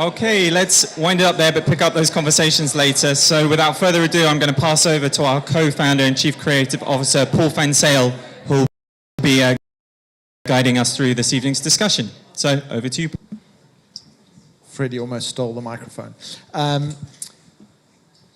Okay, let's wind it up there, but pick up those conversations later. So without further ado, I'm going to pass over to our co-founder and Chief Creative Officer, Paul Van Sale, who will be guiding us through this evening's discussion. So over to you. Freddie almost stole the microphone.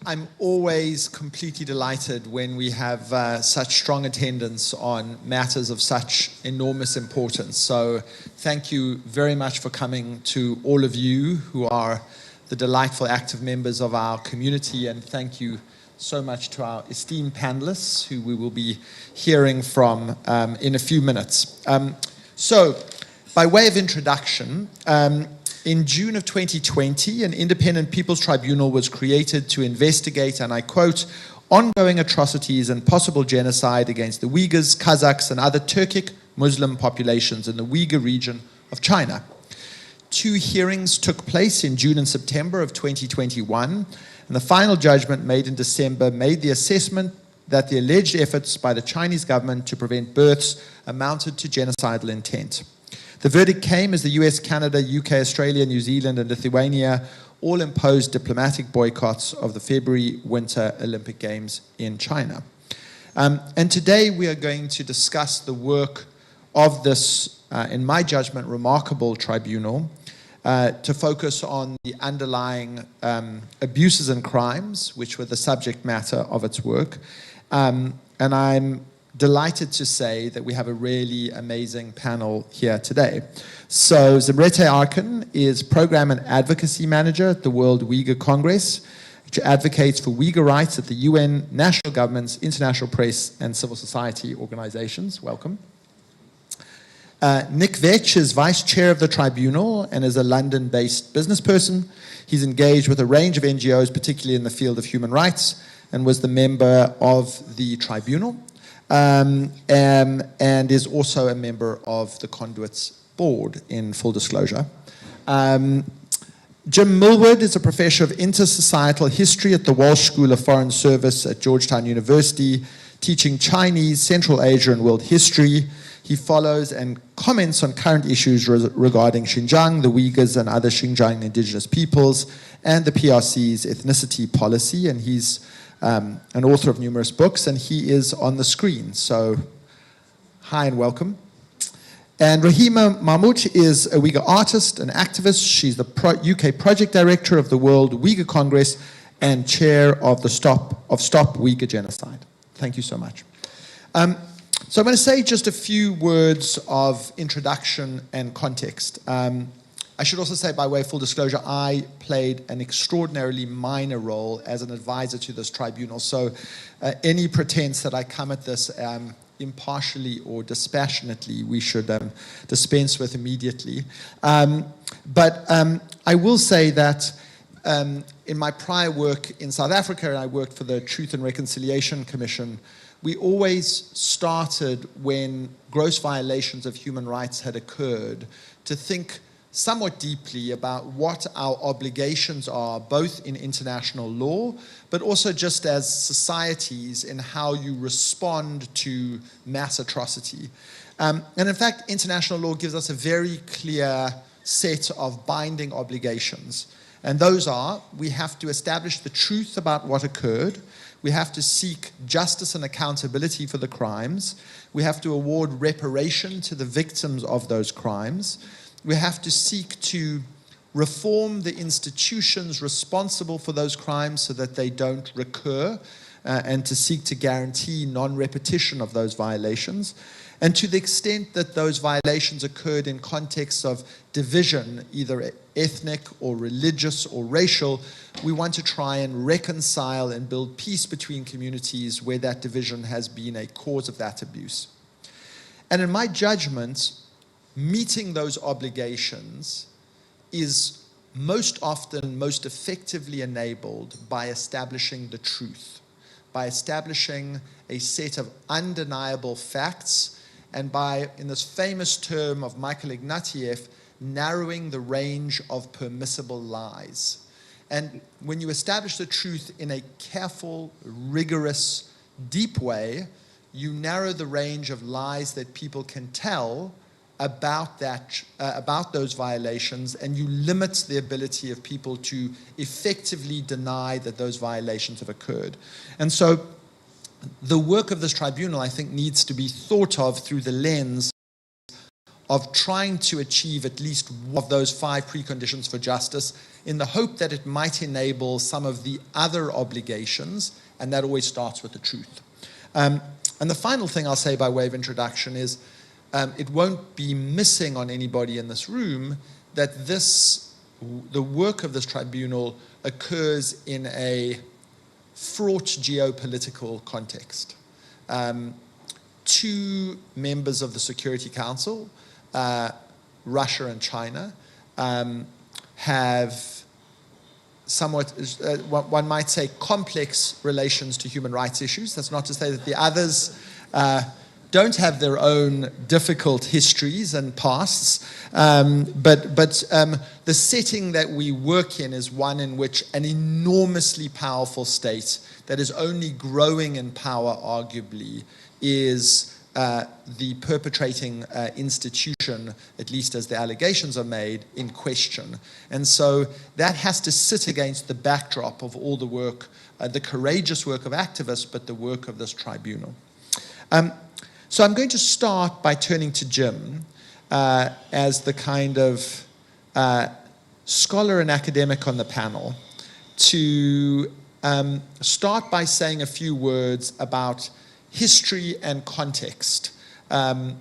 I'm always completely delighted when we have such strong attendance on matters of such enormous importance. So thank you very much for coming, to all of you who are the delightful active members of our community, and thank you so much to our esteemed panelists who we will be hearing from in a few minutes. So by way of introduction, in June of 2020, an independent People's Tribunal was created to investigate, and I quote, ongoing atrocities and possible genocide against the Uyghurs, Kazakhs, and other Turkic Muslim populations in the Uyghur region of China. 2 hearings took place in June and September of 2021, and the final judgment made in December made the assessment that the alleged efforts by the Chinese government to prevent births amounted to genocidal intent. The verdict came as the US, Canada, UK, Australia, New Zealand, and Lithuania all imposed diplomatic boycotts of the February Winter Olympic Games in China. And today we are going to discuss the work of this, in my judgment, remarkable tribunal to focus on the underlying abuses and crimes, which were the subject matter of its work. And I'm delighted to say that we have a really amazing panel here today. So Zimrete Arkin is Program and Advocacy Manager at the World Uyghur Congress, which advocates for Uyghur rights at the UN, national governments, international press, and civil society organizations. Welcome. Nick Vetch is Vice Chair of the Tribunal and is a London-based business person. He's engaged with a range of NGOs, particularly in the field of human rights, and was the member of the Tribunal. And is also a member of the Conduit's board, in full disclosure. Jim Millward is a professor of intersocietal history at the Walsh School of Foreign Service at Georgetown University, teaching Chinese, Central Asia, and world history. He follows and comments on current issues regarding Xinjiang, the Uyghurs, and other Xinjiang indigenous peoples, and the PRC's ethnicity policy, and he's an author of numerous books, and he is on the screen. So, hi and welcome. And Rahima Mahmood is a Uyghur artist and activist. She's the UK project director of the World Uyghur Congress and chair of the Stop Uyghur Genocide. Thank you so much. So I'm going to say just a few words of introduction and context. I should also say, by way of full disclosure, I played an extraordinarily minor role as an advisor to this tribunal. So any pretense that I come at this impartially or dispassionately, we should dispense with immediately. But I will say that in my prior work in South Africa, and I worked for the Truth and Reconciliation Commission, we always started when gross violations of human rights had occurred to think somewhat deeply about what our obligations are, both in international law, but also just as societies in how you respond to mass atrocity. And in fact, international law gives us a very clear set of binding obligations. And those are, we have to establish the truth about what occurred, we have to seek justice and accountability for the crimes, we have to award reparation to the victims of those crimes, we have to seek to reform the institutions responsible for those crimes so that they don't recur, and to seek to guarantee non-repetition of those violations. And to the extent that those violations occurred in contexts of division, either ethnic or religious or racial, we want to try and reconcile and build peace between communities where that division has been a cause of that abuse. And in my judgment, meeting those obligations is most often, most effectively enabled by establishing the truth, by establishing a set of undeniable facts, and by, in this famous term of Michael Ignatieff, narrowing the range of permissible lies. And when you establish the truth in a careful, rigorous, deep way, you narrow the range of lies that people can tell about about those violations, and you limit the ability of people to effectively deny that those violations have occurred. And so the work of this tribunal, I think, needs to be thought of through the lens of trying to achieve at least one of those 5 preconditions for justice, in the hope that it might enable some of the other obligations, and that always starts with the truth. And the final thing I'll say by way of introduction is, it won't be missing on anybody in this room that the work of this tribunal occurs in a fraught geopolitical context. 2 members of the Security Council, Russia and China, have somewhat, one might say, complex relations to human rights issues. That's not to say that the others don't have their own difficult histories and pasts, but the setting that we work in is one in which an enormously powerful state that is only growing in power, arguably, is the perpetrating institution, at least as the allegations are made, in question. And so that has to sit against the backdrop of all the work, the courageous work of activists, but the work of this tribunal. So I'm going to start by turning to Jim as the kind of scholar and academic on the panel to start by saying a few words about history and context, where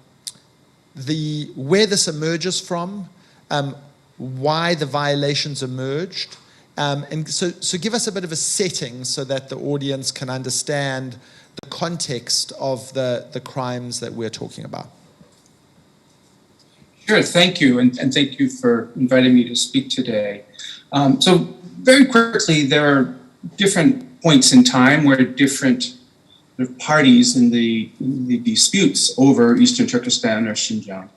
this emerges from, why the violations emerged, and so give us a bit of a setting so that the audience can understand the context of the crimes that we're talking about. Sure, thank you, and thank you for inviting me to speak today. So very quickly, there are different points in time where different parties in the disputes over Eastern Turkestan or Xinjiang,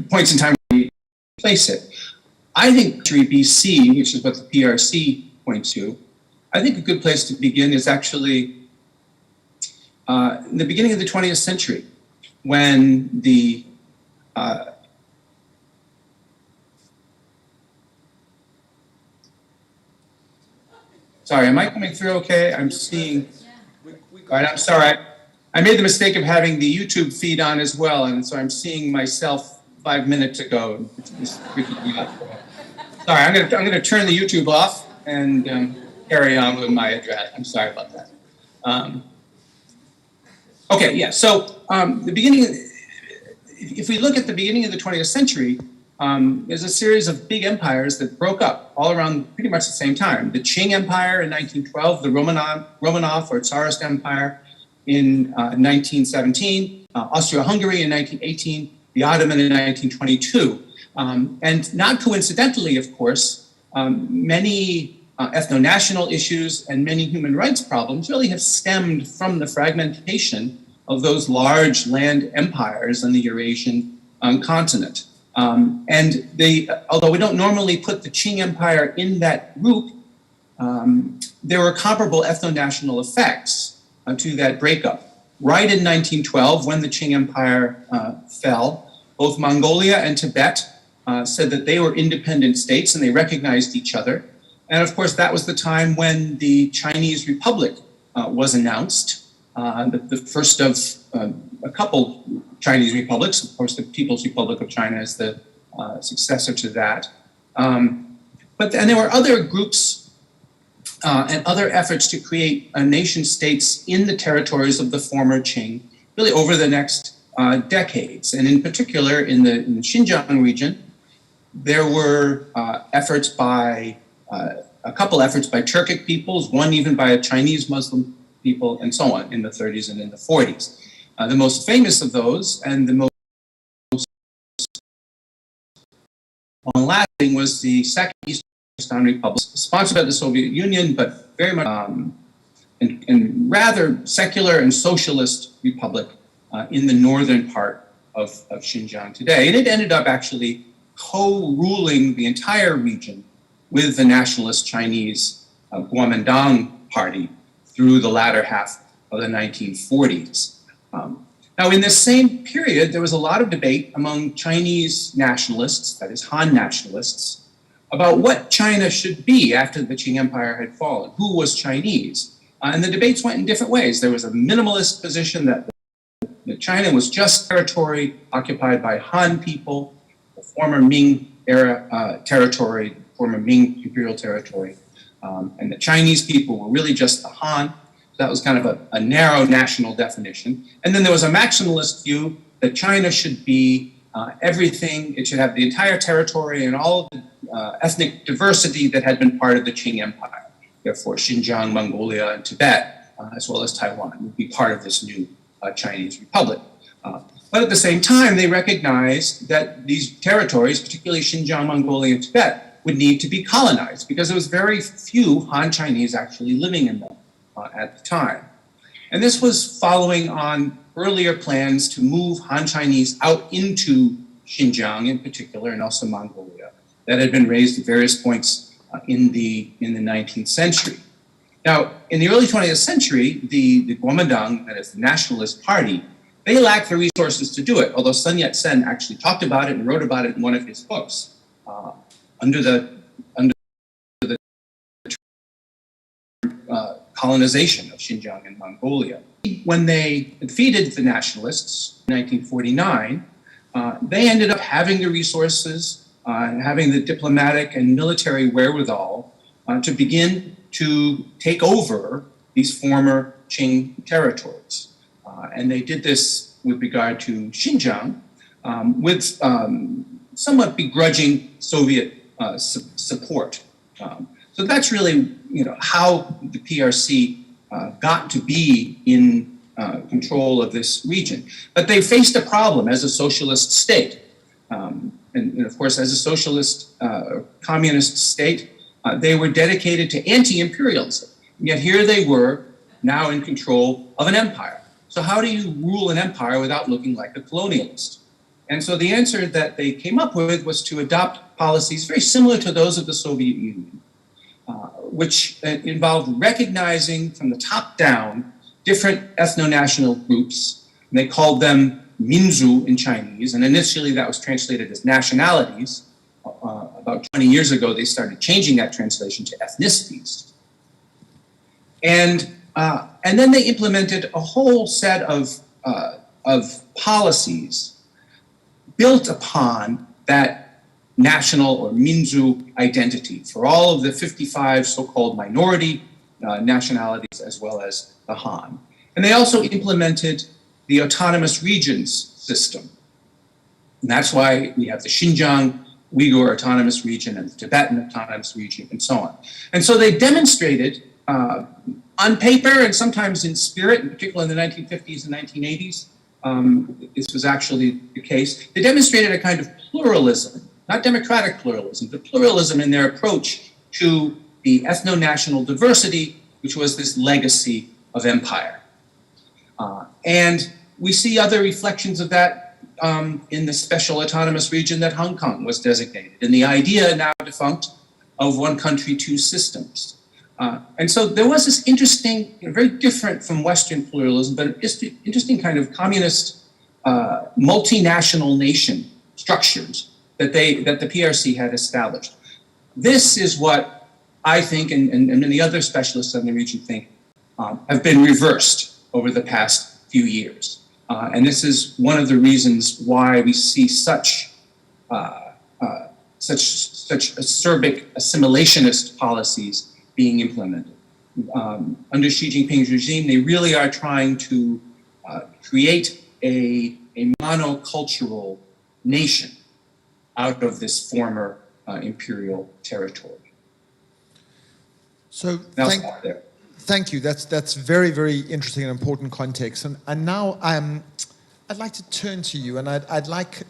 points in time where we place it. I think BC, which is what the PRC points to, I think a good place to begin is actually in the beginning of the 20th century, when the sorry, am I coming through okay? I'm seeing, all right, I'm sorry. I made the mistake of having the YouTube feed on as well, and so I'm seeing myself 5 minutes ago. It's freaking me out. Sorry, I'm gonna turn the YouTube off and carry on with my address. I'm sorry about that. Okay, yeah, so the beginning, if we look at the beginning of the 20th century, there's a series of big empires that broke up all around pretty much the same time. The Qing Empire in 1912, the Romanov or Tsarist Empire in 1917, Austria-Hungary in 1918, the Ottoman in 1922. And not coincidentally, of course, many ethno-national issues and many human rights problems really have stemmed from the fragmentation of those large land empires on the Eurasian continent. And although we don't normally put the Qing Empire in that group, there were comparable ethno-national effects to that breakup. Right in 1912, when the Qing Empire fell, both Mongolia and Tibet said that they were independent states and they recognized each other. And of course, that was the time when the Chinese Republic was announced, the first of a couple Chinese republics. Of course, the People's Republic of China is the successor to that. But then there were other groups and other efforts to create nation states in the territories of the former Qing, really over the next decades. And in particular, in the Xinjiang region, there were efforts by a couple efforts by Turkic peoples, one even by a Chinese Muslim people, and so on in the 30s and in the 40s. The most famous of those and the most long-lasting was the Second Eastern Turkestan Republic, sponsored by the Soviet Union, but very much and rather secular and socialist republic in the northern part of Xinjiang today. And it ended up actually co-ruling the entire region with the nationalist Chinese Kuomintang party through the latter half of the 1940s. Now Now, in this same period, there was a lot of debate among Chinese nationalists, that is Han nationalists, about what China should be after the Qing Empire had fallen. Who was Chinese? And the debates went in different ways. There was a minimalist position that China was just territory occupied by Han people, the former Ming era territory, former Ming imperial territory, and the Chinese people were really just the Han. That was kind of a narrow national definition. And then there was a maximalist view that China should be everything. It should have the entire territory and all of the ethnic diversity that had been part of the Qing Empire. Therefore, Xinjiang, Mongolia, and Tibet, as well as Taiwan, would be part of this new Chinese republic. But at the same time, they recognized that these territories, particularly Xinjiang, Mongolia, and Tibet, would need to be colonized because there was very few Han Chinese actually living in them at the time. And this was following on earlier plans to move Han Chinese out into Xinjiang in particular, and also Mongolia, that had been raised at various points in the 19th century. Now, in the early 20th century, the Kuomintang, that is the Nationalist Party, they lacked the resources to do it, although Sun Yat-sen actually talked about it and wrote about it in one of his books, under the colonization of Xinjiang and Mongolia. When they defeated the nationalists in 1949, they ended up having the resources and having the diplomatic and military wherewithal to begin to take over these former Qing territories. And they did this with regard to Xinjiang with somewhat begrudging Soviet support. So that's really, how the PRC got to be in control of this region. But they faced a problem as a socialist state. And of course, as a socialist communist state, they were dedicated to anti-imperialism. Yet here they were now in control of an empire. So how do you rule an empire without looking like a colonialist? And so the answer that they came up with was to adopt policies very similar to those of the Soviet Union, which involved recognizing from the top down different ethno-national groups. And they called them Minzu in Chinese, and initially that was translated as nationalities. About 20 years ago, they started changing that translation to ethnicities. And then they implemented a whole set of policies built upon that national or Minzu identity for all of the 55 so-called minority nationalities as well as the Han. And they also implemented the autonomous regions system. And that's why we have the Xinjiang Uyghur Autonomous Region and the Tibetan Autonomous Region and so on. And so they demonstrated on paper and sometimes in spirit, in particular in the 1950s and 1980s, this was actually the case. They demonstrated a kind of pluralism, not democratic pluralism, but pluralism in their approach to the ethno-national diversity, which was this legacy of empire. And we see other reflections of that in the special autonomous region that Hong Kong was designated, and the idea now defunct of one country, two systems. And so there was this interesting, very different from Western pluralism, but interesting kind of communist multinational nation structures that the PRC had established. This is what I think, and many other specialists in the region think, have been reversed over the past few years. And this is one of the reasons why we see such acerbic assimilationist policies being implemented. Under Xi Jinping's regime, they really are trying to create a monocultural nation out of this former imperial territory. So thank you. That's very, very interesting and important context. And now I'd like to turn to you, and I'd like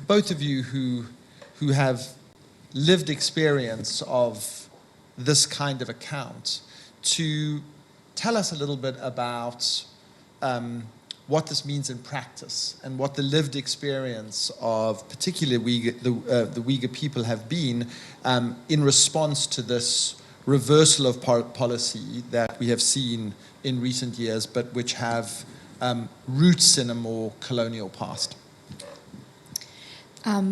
both of you who have lived experience of this kind of account to tell us a little bit about what this means in practice and what the lived experience of particularly the Uyghur people have been in response to this reversal of policy that we have seen in recent years, but which have roots in a more colonial past?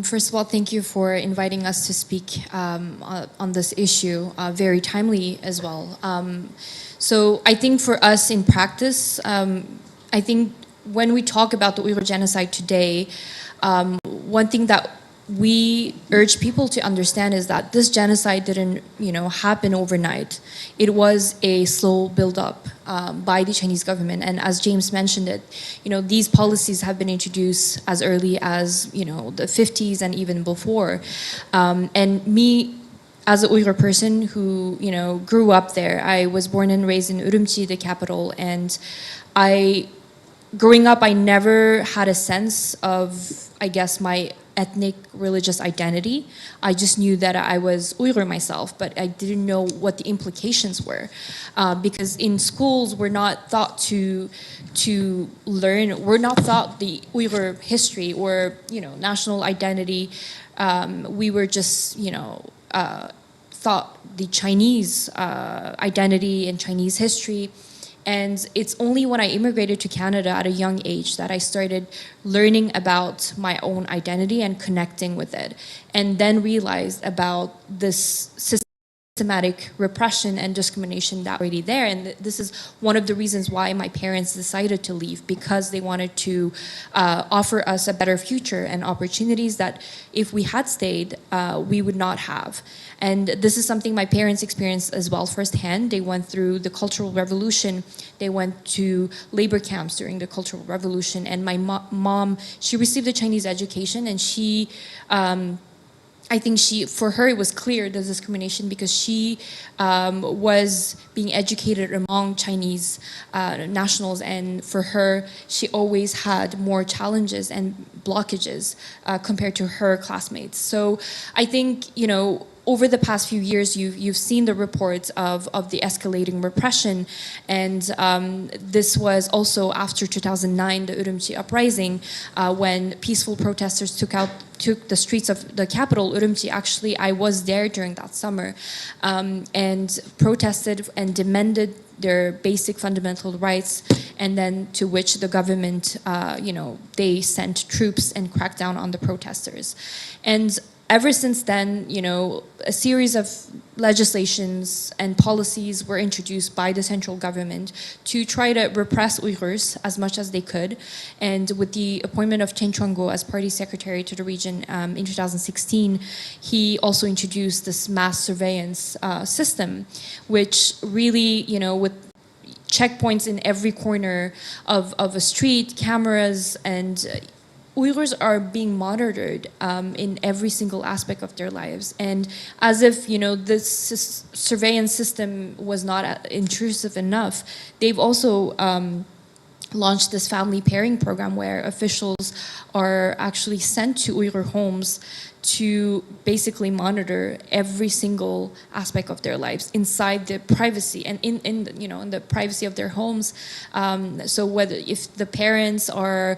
First of all, thank you for inviting us to speak on this issue, very timely as well. So I think for us in practice, I think when we talk about the Uyghur genocide today, one thing that we urge people to understand is that this genocide didn't, happen overnight. It was a slow build-up by the Chinese government, and as James mentioned it, these policies have been introduced as early as the 50s and even before. And me, as a Uyghur person who grew up there, I was born and raised in Urumchi, the capital, and growing up, I never had a sense of, I guess, my ethnic religious identity. I just knew that I was Uyghur myself, but I didn't know what the implications were, because in schools we're not thought to learn. We're not taught the Uyghur history or national identity. We were just thought the Chinese identity and Chinese history. And it's only when I immigrated to Canada at a young age that I started learning about my own identity and connecting with it, and then realized about this systematic repression and discrimination that was already there. And this is one of the reasons why my parents decided to leave, because they wanted to offer us a better future and opportunities that if we had stayed, we would not have. And this is something my parents experienced as well firsthand. They went through the Cultural Revolution. They went to labor camps during the Cultural Revolution. And my mom, she received a Chinese education, and she, I think for her it was clear the discrimination, because she was being educated among Chinese nationals, and for her, she always had more challenges and blockages compared to her classmates. So I think, over the past few years, you've seen the reports of the escalating repression, and this was also after 2009, the Urumchi uprising, when peaceful protesters took the streets of the capital, Urumchi. Actually, I was there during that summer, and protested and demanded their basic fundamental rights, and then to which the government, they sent troops and cracked down on the protesters. And ever since then, a series of legislations and policies were introduced by the central government to try to repress Uyghurs as much as they could. And with the appointment of Chen Chuang-go as party secretary to the region in 2016, he also introduced this mass surveillance system, which really, with checkpoints in every corner of a street, cameras, and Uyghurs are being monitored in every single aspect of their lives. And as if, this surveillance system was not intrusive enough, they've also launched this family pairing program where officials are actually sent to Uyghur homes to basically monitor every single aspect of their lives inside the privacy and in the privacy of their homes. So whether if the parents are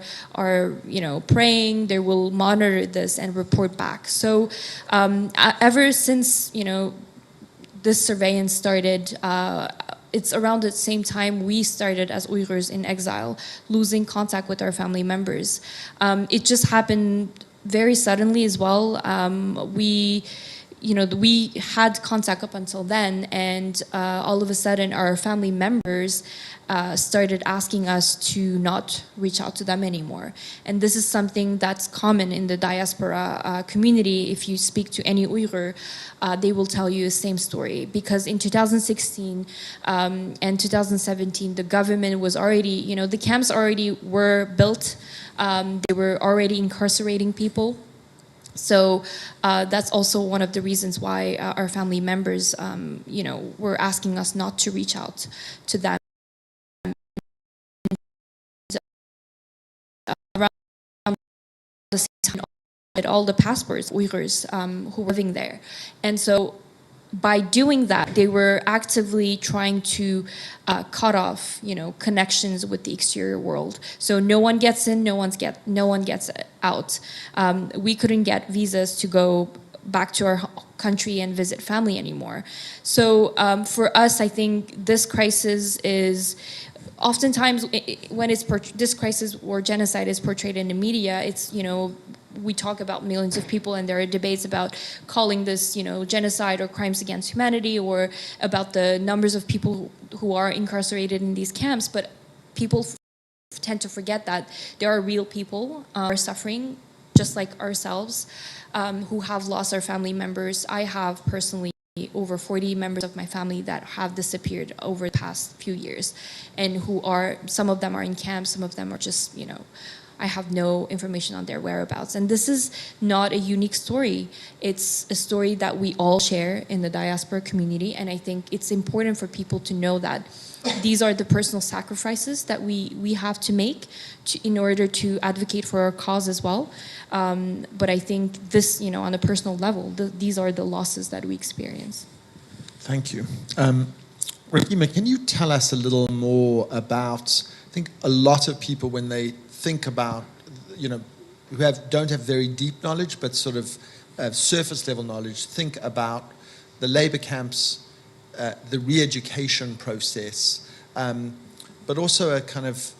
praying, they will monitor this and report back. So ever since this surveillance started, it's around the same time we started as Uyghurs in exile, losing contact with our family members. It just happened very suddenly as well. We had contact up until then, and all of a sudden our family members started asking us to not reach out to them anymore. And this is something that's common in the diaspora community. If you speak to any Uyghur, they will tell you the same story. Because in 2016 and 2017, the government was already, the camps already were built. They were already incarcerating people. So that's also one of the reasons why our family members, were asking us not to reach out to them. Around the same time, all the passports, Uyghurs who were living there. And so by doing that, they were actively trying to cut off, connections with the exterior world. So no one gets in, no one gets out. We couldn't get visas to go back to our country and visit family anymore. So for us, I think this crisis is oftentimes when this crisis or genocide is portrayed in the media, it's, we talk about millions of people, and there are debates about calling this, genocide or crimes against humanity, or about the numbers of people who are incarcerated in these camps. But people tend to forget that there are real people who are suffering just like ourselves, who have lost their family members. I have personally over 40 members of my family that have disappeared over the past few years, and some of them are in camps, some of them are just, I have no information on their whereabouts. And this is not a unique story. It's a story that we all share in the diaspora community, and I think it's important for people to know that these are the personal sacrifices that we have to make in order to advocate for our cause as well. But I think this, on a personal level, these are the losses that we experience. Thank you. Rahima, can you tell us a little more about, I think a lot of people when they think about, who don't have very deep knowledge, but sort of surface level knowledge, think about the labor camps, the re-education process, but also a kind of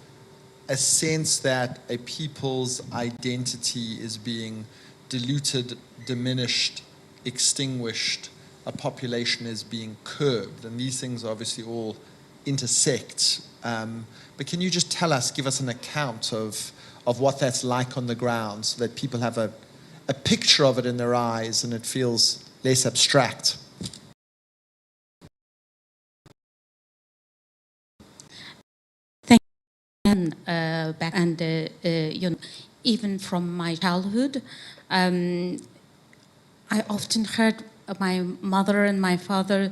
a sense that a people's identity is being diluted, diminished, extinguished, a population is being curbed, and these things obviously all intersect. But can you just give us an account of what that's like on the ground, so that people have a picture of it in their eyes and it feels less abstract? Even from my childhood, I often heard my mother and my father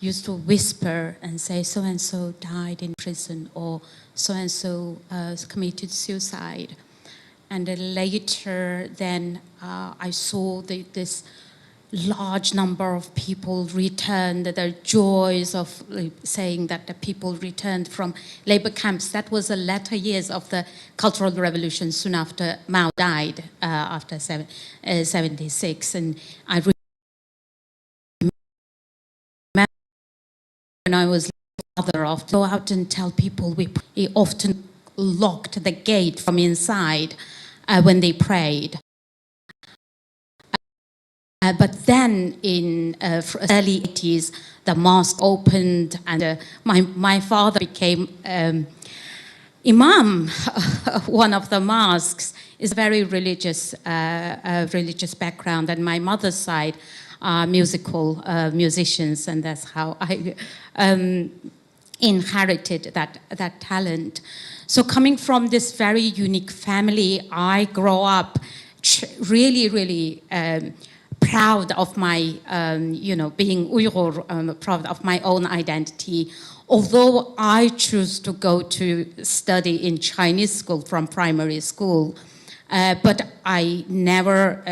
used to whisper and say, so-and-so died in prison, or so-and-so committed suicide. And later then I saw this large number of people returned, their joys of saying that the people returned from labor camps. That was the latter years of the Cultural Revolution, soon after Mao died, after 76. And I remember when I was mother, often go out and tell people, we often locked the gate from inside when they prayed. But then in early 80s, the mosque opened, and my father became imam of one of the mosques. Is a very religious background, and my mother's side are musical musicians, and that's how I inherited that talent. So coming from this very unique family, I grow up really proud of my, being Uyghur, proud of my own identity. Although I choose to go to study in Chinese school from primary school, but I never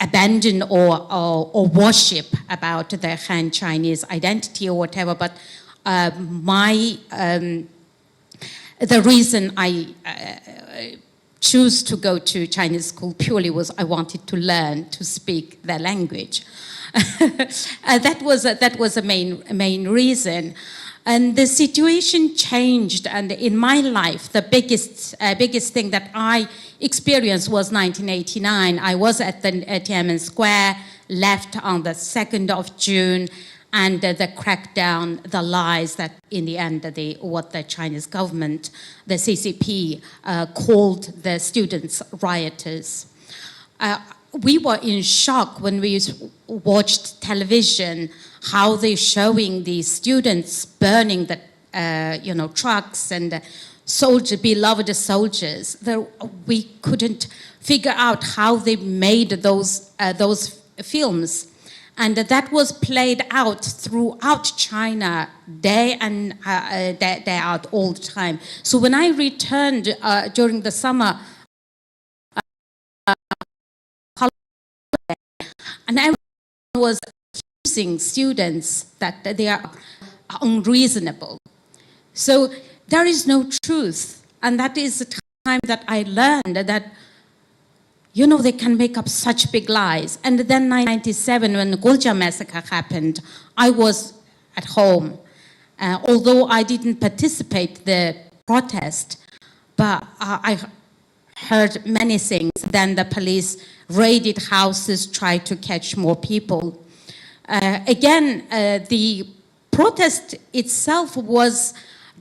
abandon or worship about the Han Chinese identity or whatever. But the reason I choose to go to Chinese school purely was I wanted to learn to speak their language. That was a main reason. And the situation changed, and in my life, the biggest thing that I experienced was 1989. I was at the Tiananmen Square, left on the 2nd of June, and the crackdown, the lies that in the end, what the Chinese government, the CCP, called the students rioters. We were in shock when we watched television, how they're showing the students burning the trucks and beloved soldiers. We couldn't figure out how they made those films. And that was played out throughout China, day out, all the time. So when I returned during the summer holiday, and everyone was accusing students that they are unreasonable. So there is no truth. And that is the time that I learned that they can make up such big lies. And then 1997, when the Uyghur Massacre happened, I was at home. Although I didn't participate in the protest, but I heard many things. Then the police raided houses, tried to catch more people. Again, the protest itself was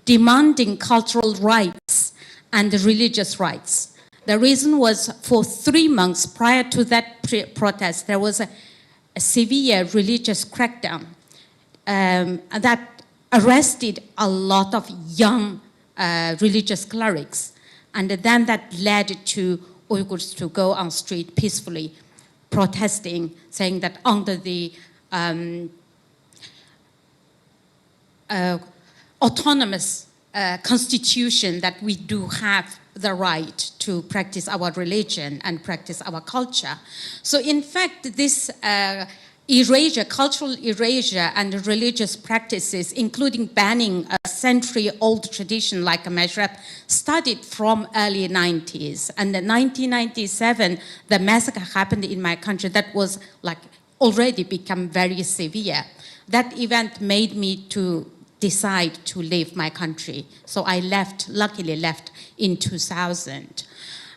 demanding cultural rights and religious rights. The reason was for 3 months prior to that protest, there was a severe religious crackdown that arrested a lot of young religious clerics. And then that led to Uyghurs to go on street peacefully protesting, saying that under the autonomous constitution that we do have the right to practice our religion and practice our culture. So in fact, this erasure, cultural erasure and religious practices, including banning a century-old tradition like a mashrab, started from early 90s. And in 1997, the massacre happened in my country that was like already become very severe. That event made me to decide to leave my country. So I left, luckily left in 2000.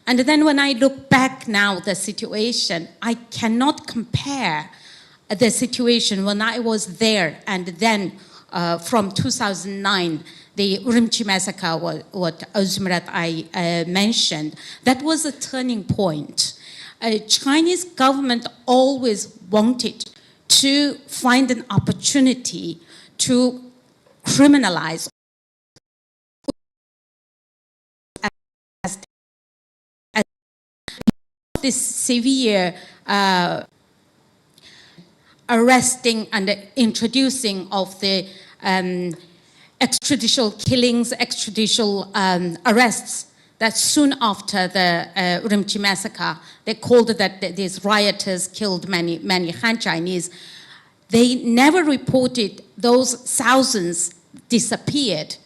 And then when I look back now, the situation, I cannot compare the situation when I was there and then from 2009, the Urumchi Massacre, what Özmürat I mentioned, that was a turning point. Chinese government always wanted to find an opportunity to criminalize this severe arresting and introducing of the extrajudicial killings, extrajudicial arrests, that soon after the Urumchi Massacre, they called it that these rioters killed many Han Chinese. They never reported those thousands disappeared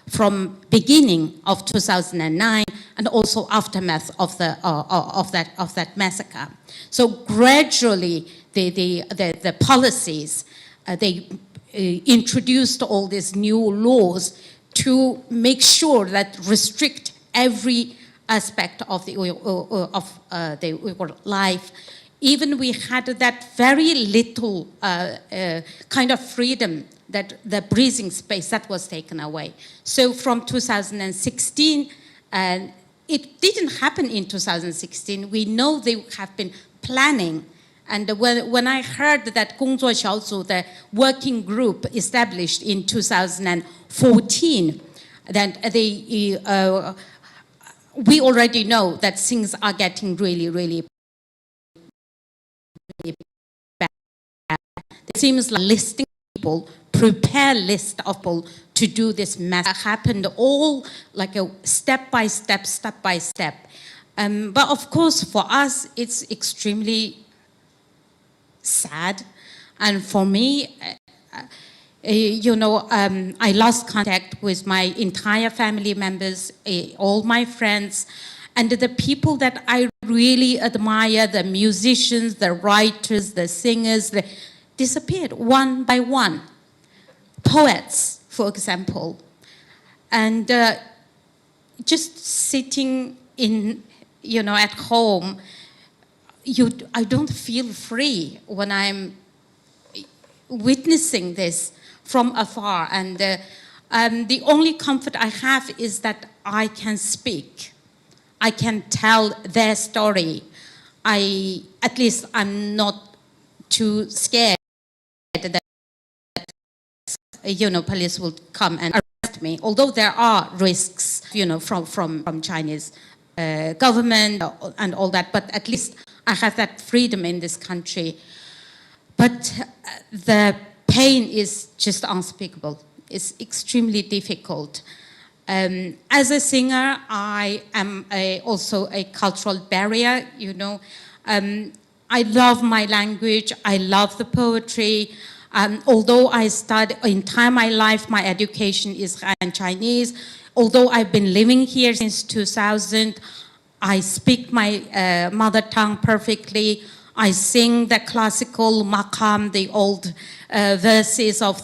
from beginning of 2009 and also aftermath of that massacre. So gradually the policies they introduced all these new laws to make sure that restrict every aspect of the Uyghur life. Even we had that very little kind of freedom, that the breathing space that was taken away. So from 2016, and it didn't happen in 2016. We know they have been planning. And when I heard that 工作小组, the working group established in 2014, that we already know that things are getting really bad. It seems like listing people, prepare list of people to do this massacre happened all like a step by step. But of course, for us, it's extremely sad. And for me, I lost contact with my entire family members, all my friends, and the people that I really admire, the musicians, the writers, the singers, they disappeared one by one. Poets, for example. And just sitting in, at home, I don't feel free when I'm witnessing this from afar. And the only comfort I have is that I can speak. I can tell their story. At least I'm not too scared that police will come and arrest me. Although there are risks, from Chinese government and all that, but at least I have that freedom in this country. But the pain is just unspeakable. It's extremely difficult. As a singer, I am also a cultural barrier, I love my language, I love the poetry. Although I studied, entire my life, my education is Han Chinese. Although I've been living here since 2000, I speak my mother tongue perfectly. I sing the classical maqam, the old verses of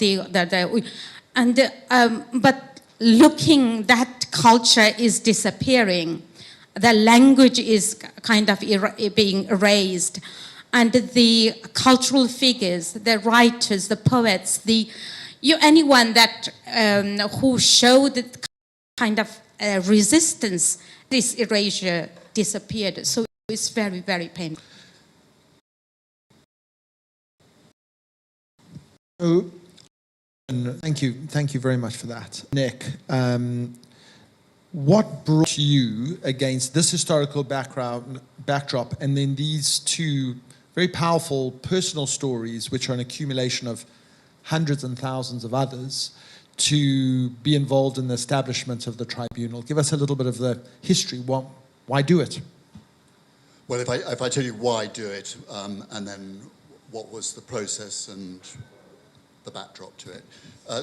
but looking, that culture is disappearing. The language is kind of being erased. And the cultural figures, the writers, the poets, anyone that who showed kind of resistance, this erasure disappeared. So it's very, very painful. So, thank you very much for that. Nick, what brought you against this historical backdrop and then these two very powerful personal stories, which are an accumulation of hundreds and thousands of others, to be involved in the establishment of the tribunal? Give us a little bit of the history. Why do it? Well, if I tell you why do it, and then what was the process and the backdrop to it.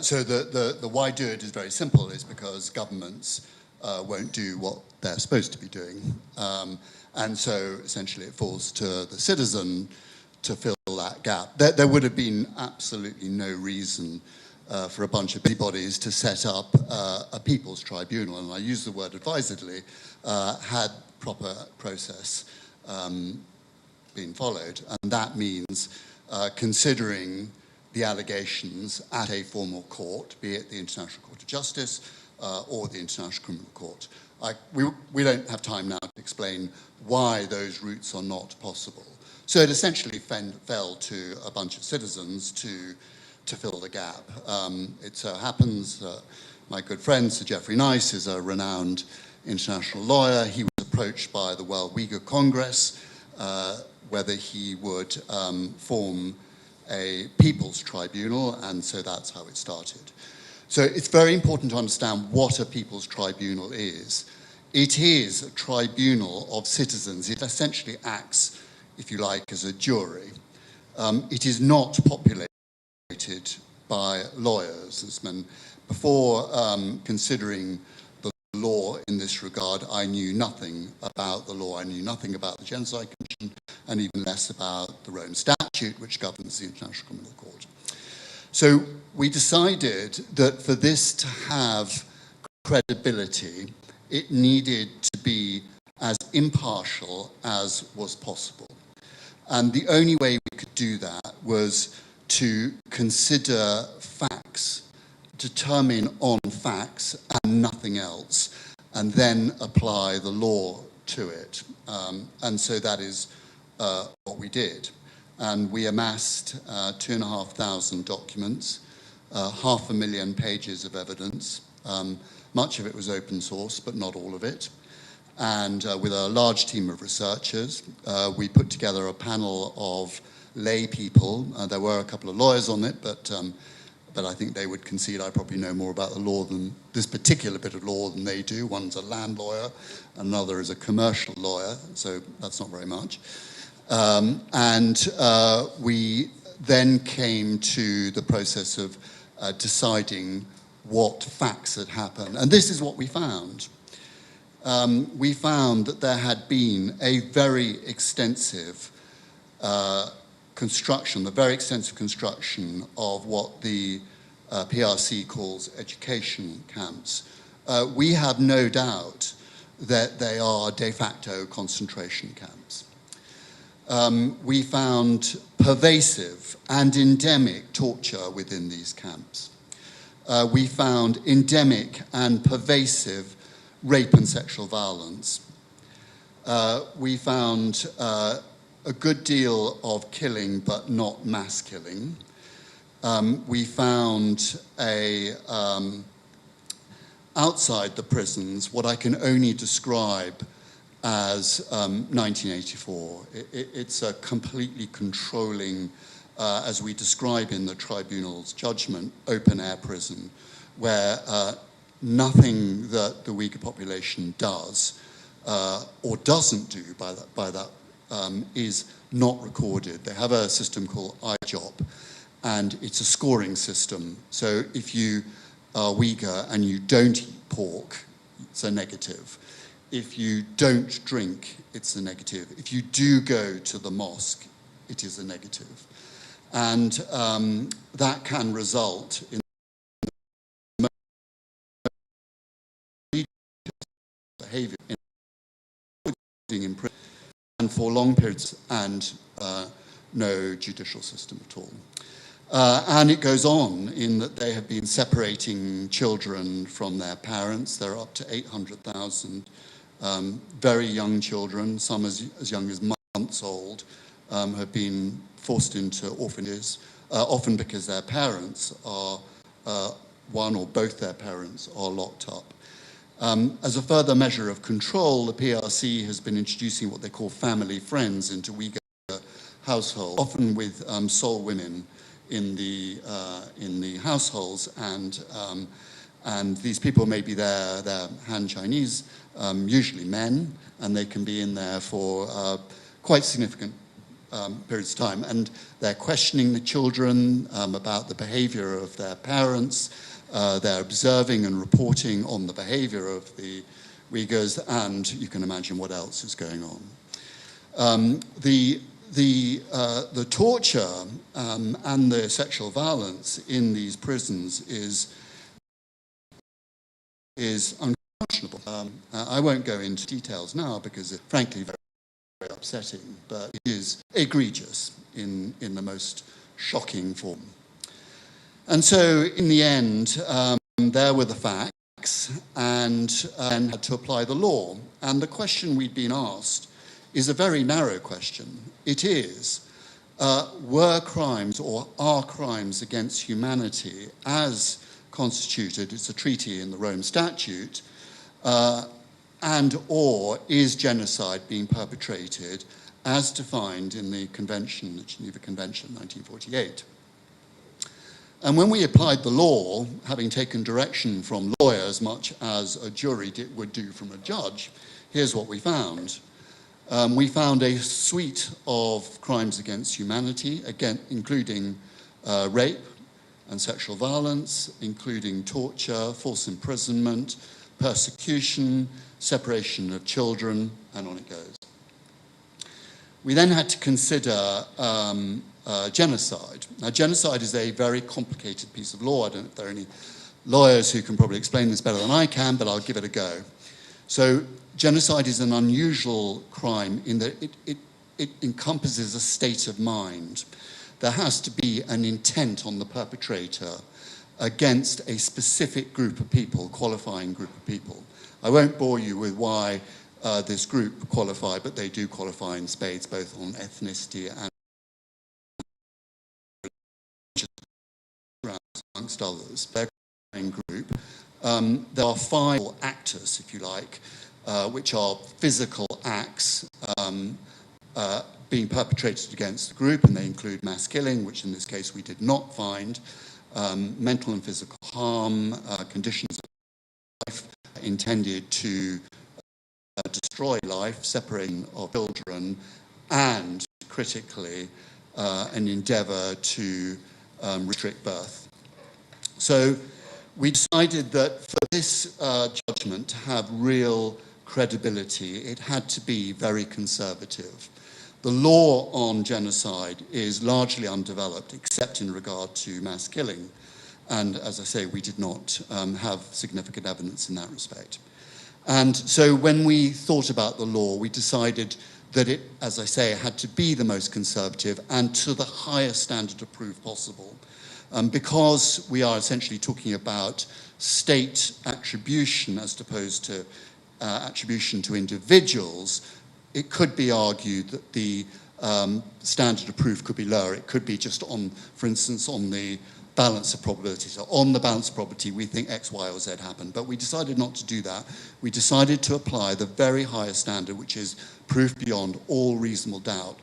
So the why do it is very simple. It's because governments won't do what they're supposed to be doing. And so essentially it falls to the citizen to fill that gap. There would have been absolutely no reason for a bunch of busybodies to set up a people's tribunal, and I use the word advisedly, had proper process been followed. And that means considering the allegations at a formal court, be it the International Court of Justice or the International Criminal Court. We don't have time now to explain why those routes are not possible. So it essentially fell to a bunch of citizens to fill the gap. It so happens my good friend Sir Geoffrey Nice is a renowned international lawyer. He was approached by the World Uyghur Congress whether he would form a people's tribunal, and so that's how it started. So it's very important to understand what a people's tribunal is. It is a tribunal of citizens. It essentially acts, if you like, as a jury. It is not populated by lawyers. Before considering the law in this regard, I knew nothing about the law. I knew nothing about the Genocide Commission, and even less about the Rome Statute, which governs the International Criminal Court. So we decided that for this to have credibility, it needed to be as impartial as was possible. And the only way we could do that was to consider facts, determine on facts and nothing else, and then apply the law to it. And so that is what we did. And we amassed 2,500 documents, 500,000 pages of evidence. Much of it was open source, but not all of it. And with a large team of researchers, we put together a panel of lay people. There were a couple of lawyers on it, but I think they would concede I probably know more about the law than this particular bit of law than they do. One's a land lawyer, another is a commercial lawyer, so that's not very much. We then came to the process of deciding what facts had happened. And this is what we found. We found that there had been a very extensive construction of what the PRC calls education camps. We have no doubt that they are de facto concentration camps. We found pervasive and endemic torture within these camps. We found endemic and pervasive rape and sexual violence. We found a good deal of killing, but not mass killing. We found outside the prisons what I can only describe as 1984. It's a completely controlling, as we describe in the tribunal's judgment, open-air prison, where nothing that the Uyghur population does or doesn't do by that is not recorded. They have a system called iJob, and it's a scoring system. So if you are Uyghur and you don't eat pork, it's a negative. If you don't drink, it's a negative. If you do go to the mosque, it is a negative. And that can result in behavior in prison and for long periods and no judicial system at all. And it goes on in that they have been separating children from their parents. There are up to 800,000 very young children, some as young as months old, have been forced into orphanages, often because their parents are, one or both their parents are locked up. As a further measure of control, the PRC has been introducing what they call family friends into Uyghur households, often with sole women in the households, and these people may be they're Han Chinese, usually men, and they can be in there for quite significant periods of time, and they're questioning the children about the behavior of their parents. They're observing and reporting on the behavior of the Uyghurs, and you can imagine what else is going on. The torture and the sexual violence in these prisons is unconscionable. I won't go into details now because it's frankly very, very upsetting, but it is egregious in the most shocking form. And so in the end, there were the facts, and had to apply the law. And the question we'd been asked is a very narrow question. It is, were crimes or are crimes against humanity as constituted, it's a treaty in the Rome Statute, and or is genocide being perpetrated as defined in the Convention, the Geneva Convention, 1948. And when we applied the law, having taken direction from lawyers, much as a jury would do from a judge, here's what we found. We found a suite of crimes against humanity, again, including rape and sexual violence, including torture, false imprisonment, persecution, separation of children, and on it goes. We then had to consider genocide. Now, genocide is a very complicated piece of law. I don't know if there are any lawyers who can probably explain this better than I can, but I'll give it a go. So, genocide is an unusual crime in that it encompasses a state of mind. There has to be an intent on the perpetrator against a specific group of people, qualifying group of people. I won't bore you with why this group qualify, but they do qualify in spades, both on ethnicity and amongst others. Their group. There are 5 actors, if you like, which are physical acts being perpetrated against the group, and they include mass killing, which in this case we did not find, mental and physical harm, conditions of life intended to destroy life, separating of children, and critically, an endeavour to restrict birth. So we decided that for this judgment to have real credibility, it had to be very conservative. The law on genocide is largely undeveloped, except in regard to mass killing. And as I say, we did not have significant evidence in that respect. And so when we thought about the law, we decided that it, as I say, had to be the most conservative and to the highest standard of proof possible. Because we are essentially talking about state attribution as opposed to attribution to individuals, it could be argued that the standard of proof could be lower. It could be just on, for instance, on the balance of probability. So on the balance of probability, we think X, Y, or Z happened. But we decided not to do that. We decided to apply the very highest standard, which is proof beyond all reasonable doubt.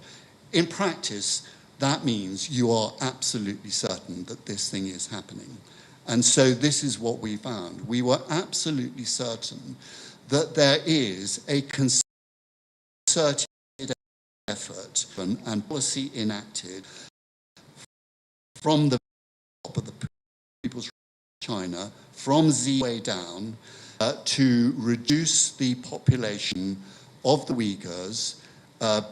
In practice, that means you are absolutely certain that this thing is happening. And so this is what we found. We were absolutely certain that there is a concerted effort and policy enacted from the top of the People's China, from Z way down, to reduce the population of the Uyghurs,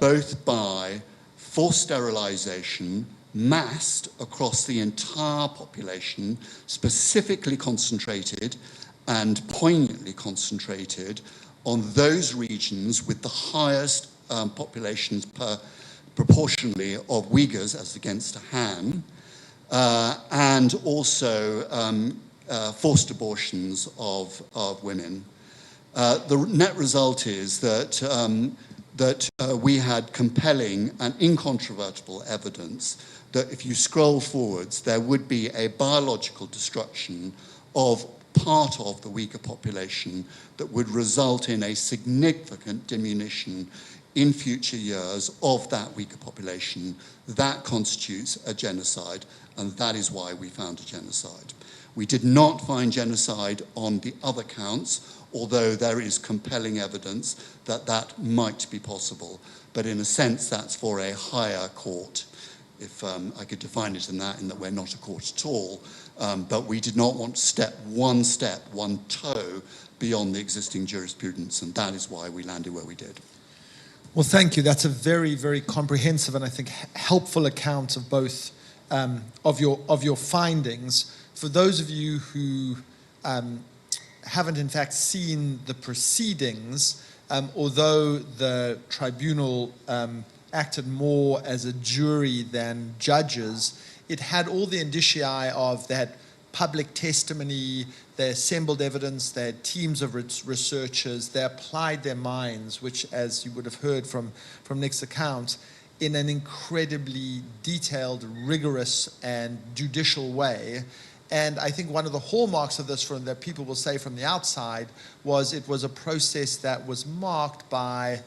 both by forced sterilization, massed across the entire population, specifically concentrated and poignantly concentrated on those regions with the highest populations proportionally of Uyghurs as against Han, and also forced abortions of women. The net result is that we had compelling and incontrovertible evidence that if you scroll forwards, there would be a biological destruction of part of the Uyghur population that would result in a significant diminution in future years of that Uyghur population. That constitutes a genocide, and that is why we found a genocide. We did not find genocide on the other counts, although there is compelling evidence that that might be possible. But in a sense, that's for a higher court, if I could define it in that we're not a court at all. But we did not want to step, one toe beyond the existing jurisprudence, and that is why we landed where we did. Well, thank you. That's a very, very comprehensive and I think helpful account of both of your findings. For those of you who haven't in fact seen the proceedings, although the tribunal acted more as a jury than judges, it had all the indicia of, they had public testimony, they assembled evidence, they had teams of researchers, they applied their minds, which, as you would have heard from Nick's account, in an incredibly detailed, rigorous, and judicial way. And I think one of the hallmarks of this, that people will say from the outside, was it was a process that was marked by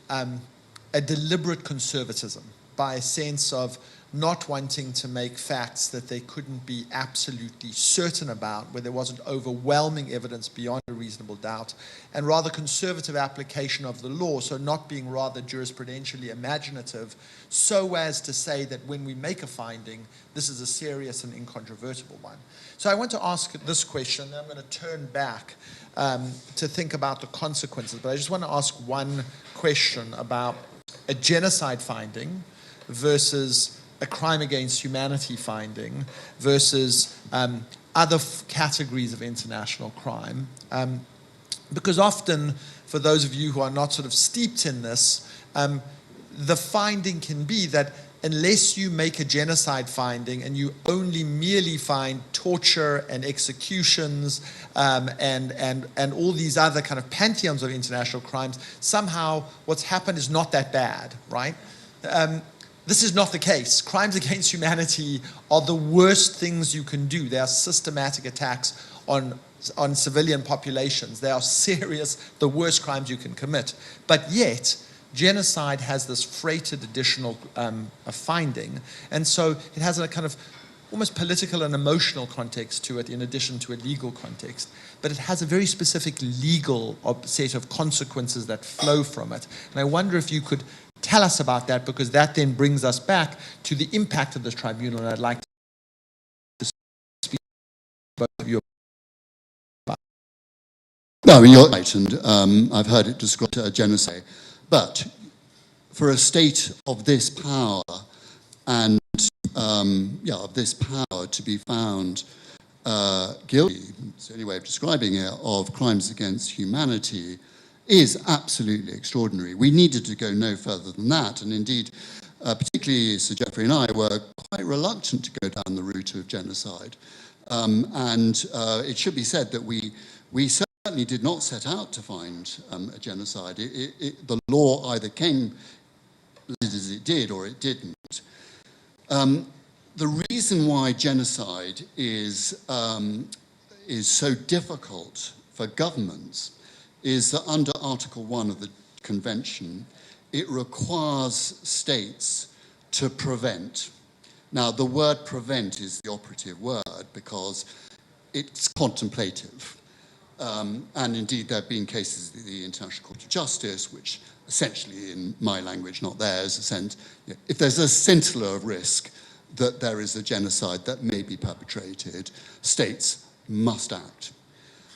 a deliberate conservatism, by a sense of not wanting to make facts that they couldn't be absolutely certain about, where there wasn't overwhelming evidence beyond a reasonable doubt, and rather conservative application of the law, so not being rather jurisprudentially imaginative, so as to say that when we make a finding, this is a serious and incontrovertible one. So I want to ask this question, and I'm going to turn back to think about the consequences, but I just want to ask one question about a genocide finding versus a crime against humanity finding versus other categories of international crime. Because often, for those of you who are not sort of steeped in this, the finding can be that unless you make a genocide finding and you only merely find torture and executions and all these other kind of pantheons of international crimes, somehow what's happened is not that bad, right? This is not the case. Crimes against humanity are the worst things you can do. They are systematic attacks on civilian populations. They are serious, the worst crimes you can commit. But yet, genocide has this freighted additional finding. And so it has a kind of almost political and emotional context to it in addition to a legal context. But it has a very specific legal set of consequences that flow from it. And I wonder if you could tell us about that, because that then brings us back to the impact of this tribunal. And I'd like to speak to both of you about. No, I mean, you're right, and I've heard it described as a genocide. But for a state of this power and of this power to be found guilty, it's the only way of describing it, of crimes against humanity, is absolutely extraordinary. We needed to go no further than that, and indeed, particularly Sir Geoffrey and I were quite reluctant to go down the route of genocide. It should be said that we certainly did not set out to find a genocide. The law either came as it did or it didn't. The reason why genocide is so difficult for governments is that under Article 1 of the Convention, it requires states to prevent. Now, the word prevent is the operative word because it's contemplative. And indeed, there have been cases of the International Court of Justice, which essentially, in my language, not theirs, if there's a scintilla of risk that there is a genocide that may be perpetrated, states must act.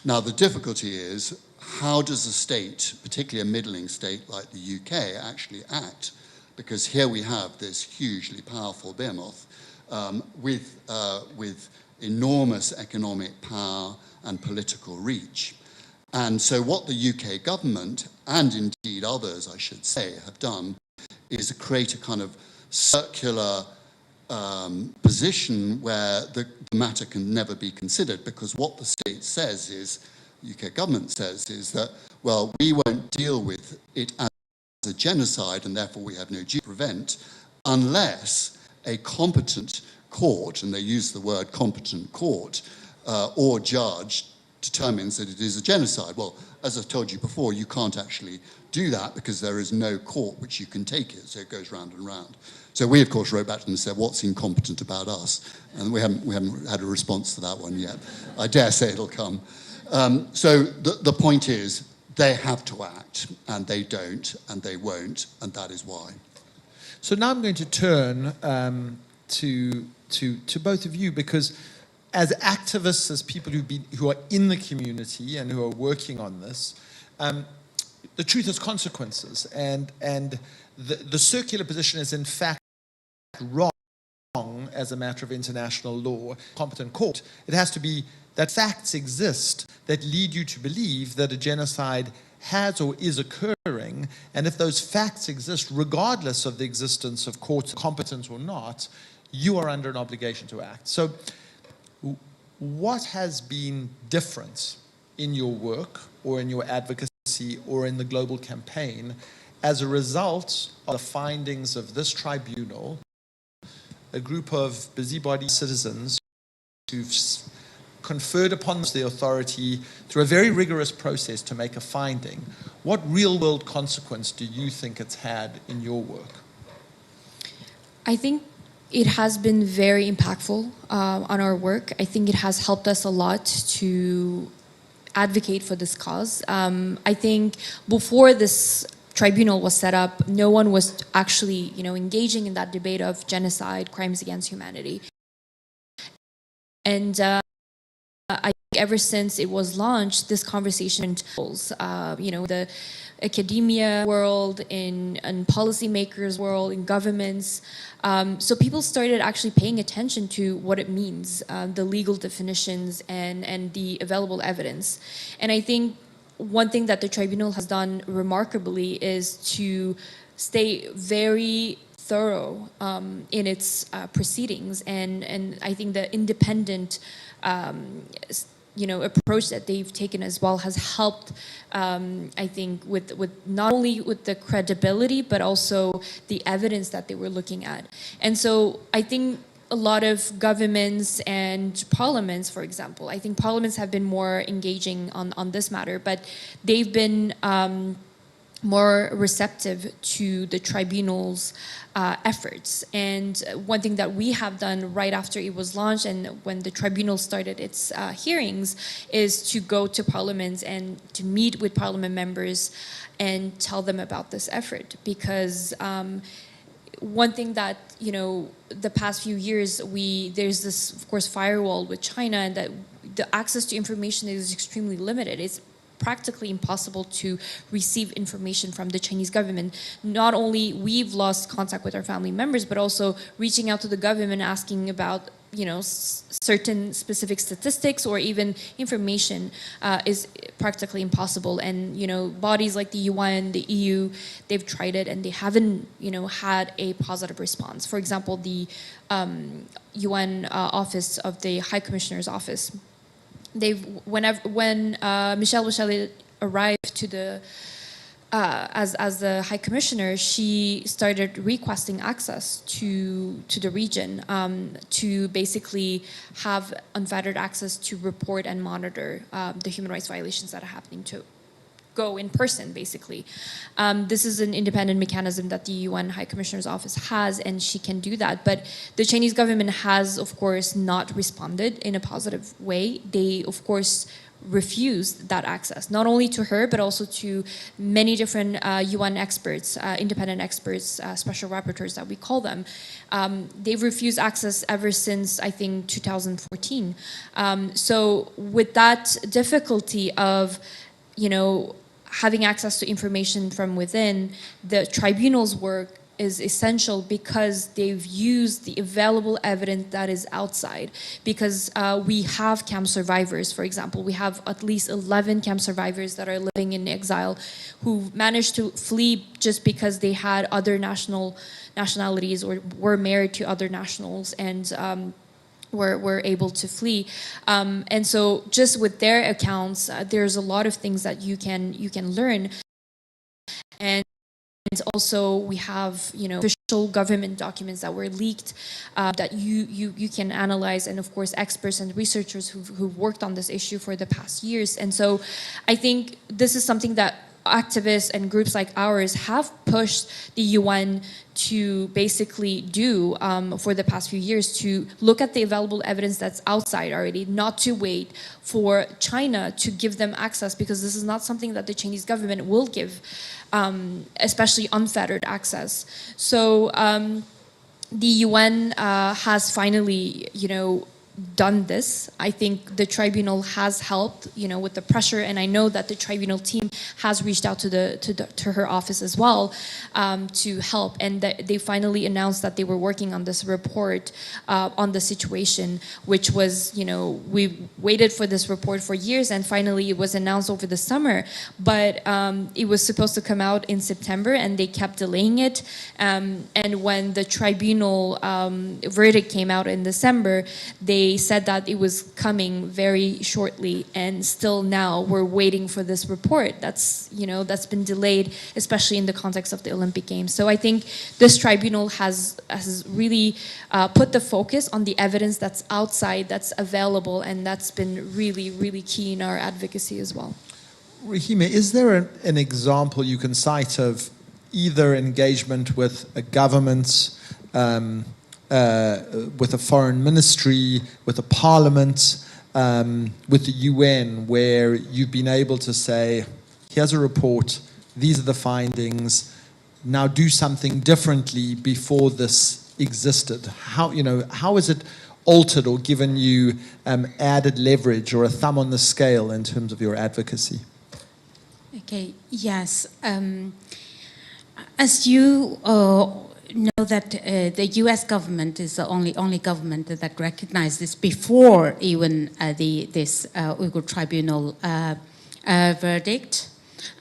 Now, the difficulty is, how does a state, particularly a middling state like the UK, actually act because here we have this hugely powerful behemoth with enormous economic power and political reach. And so what the UK government, and indeed others, I should say, have done is to create a kind of circular position where the matter can never be considered, because what the state says is, UK government says, is that, well, we won't deal with it as a genocide and therefore we have no duty to prevent unless a competent court, and they use the word competent court, or judge determines that it is a genocide. Well, as I've told you before, you can't actually do that because there is no court which you can take it, so it goes round and round. So we, of course, wrote back to them and said, what's incompetent about us? And we haven't had a response to that one yet. I dare say it'll come. So the point is, they have to act, and they don't, and they won't, and that is why. So now I'm going to turn to both of you, because as activists, as people who are in the community and who are working on this, the truth has consequences, and the circular position is in fact wrong as a matter of international law. Competent court, it has to be that facts exist that lead you to believe that a genocide has or is occurring, and if those facts exist, regardless of the existence of courts, competent or not, you are under an obligation to act. So what has been different in your work or in your advocacy or in the global campaign as a result of the findings of this tribunal, a group of busybody citizens who've conferred upon the authority through a very rigorous process to make a finding? What real-world consequence do you think it's had in your work? I think it has been very impactful on our work. I think it has helped us a lot to advocate for this cause. I think before this tribunal was set up, no one was actually, engaging in that debate of genocide, crimes against humanity. And I think ever since it was launched, this conversation, the academia world, in policymakers world, in governments. So people started actually paying attention to what it means, the legal definitions and the available evidence. And I think one thing that the tribunal has done remarkably is to stay very thorough in its proceedings, and I think the independent approach that they've taken as well has helped, I think, with not only with the credibility, but also the evidence that they were looking at. And so I think a lot of governments and parliaments, for example, I think parliaments have been more engaging on this matter, but they've been more receptive to the tribunal's efforts. And one thing that we have done right after it was launched and when the tribunal started its hearings is to go to parliaments and to meet with parliament members and tell them about this effort. Because one thing that, the past few years, there's this, of course, firewall with China, and that the access to information is extremely limited. It's practically impossible to receive information from the Chinese government. Not only we've lost contact with our family members, but also reaching out to the government asking about, certain specific statistics or even information is practically impossible. And, bodies like the UN, the EU, they've tried it and they haven't, had a positive response. For example, the UN office of the High Commissioner's office, when Michelle Bachelet arrived to the as the High Commissioner, she started requesting access to the region to basically have unfettered access to report and monitor the human rights violations that are happening, to go in person, basically. This is an independent mechanism that the UN High Commissioner's Office has, and she can do that. But the Chinese government has, of course, not responded in a positive way. They, of course, refused that access, not only to her, but also to many different UN experts, independent experts, special rapporteurs that we call them. They've refused access ever since, I think, 2014. So with that difficulty of, having access to information from within, the tribunal's work is essential because they've used the available evidence that is outside. Because we have camp survivors, for example. We have at least 11 camp survivors that are living in exile who managed to flee just because they had other nationalities or were married to other nationals and were able to flee. And so just with their accounts, there's a lot of things that you can learn. And also we have, you know, official government documents that were leaked that you can analyze, and of course experts and researchers who've worked on this issue for the past years. And so I think this is something that activists and groups like ours have pushed the UN to basically do for the past few years, to look at the available evidence that's outside already, not to wait for China to give them access, because this is not something that the Chinese government will give, especially unfettered access. So the UN has finally, you know, done this. I think the tribunal has helped, you know, with the pressure, and I know that the tribunal team has reached out to her office as well to help, and they finally announced that they were working on this report on the situation, which was, you know, we waited for this report for years, and finally it was announced over the summer, but it was supposed to come out in September, and they kept delaying it, and when the tribunal verdict came out in December, they said that it was coming very shortly, and still now we're waiting for this report. That's, you know, that's been delayed, especially in the context of the Olympic Games. So I think this tribunal has really put the focus on the evidence that's outside, that's available, and that's been really, really key in our advocacy as well. Rahima, is there an example you can cite of either engagement with a government, with a foreign ministry, with a parliament, with the UN, where you've been able to say, here's a report, these are the findings, now do something differently before this existed? How, you know, how is it altered or given you added leverage or a thumb on the scale in terms of your advocacy? Okay, yes. As you know that the U.S. government is the only government that recognized this before even this Uyghur Tribunal verdict.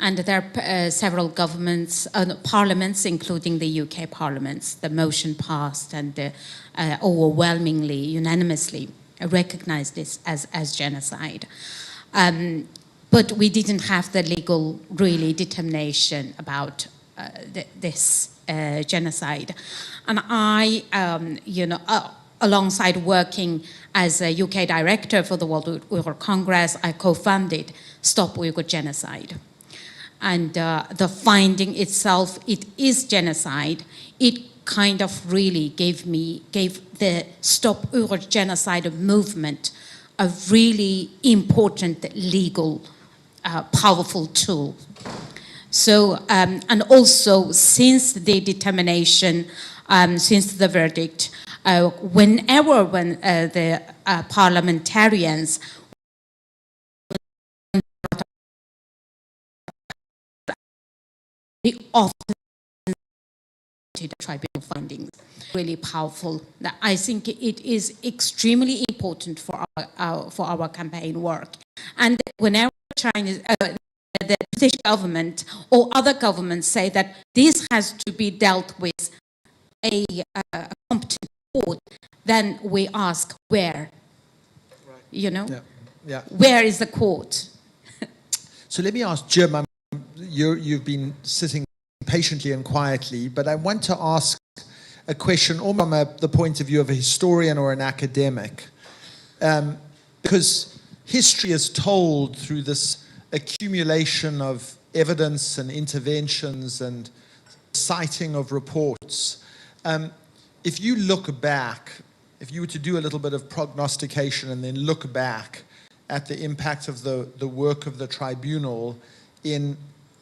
And there are several governments, parliaments, including the UK parliaments. The motion passed and overwhelmingly, unanimously recognized this as genocide. But we didn't have the legal, really, determination about this genocide. And I, you know, alongside working as a UK director for the World Uyghur Congress, I co-founded Stop Uyghur Genocide. And the finding itself, it is genocide. It kind of really gave the Stop Uyghur Genocide movement a really important legal, powerful tool. So, and also since the determination, since the verdict, whenever the parliamentarians often to the tribunal findings, really powerful. I think it is extremely important for our campaign work. And whenever China, the British government or other governments say that this has to be dealt with a competent court, then we ask where, you know, where is the court? So let me ask Jim, you've been sitting patiently and quietly, but I want to ask a question almost from the point of view of a historian or an academic, because history is told through this accumulation of evidence and interventions and citing of reports. If you look back, if you were to do a little bit of prognostication and then look back at the impact of the work of the tribunal in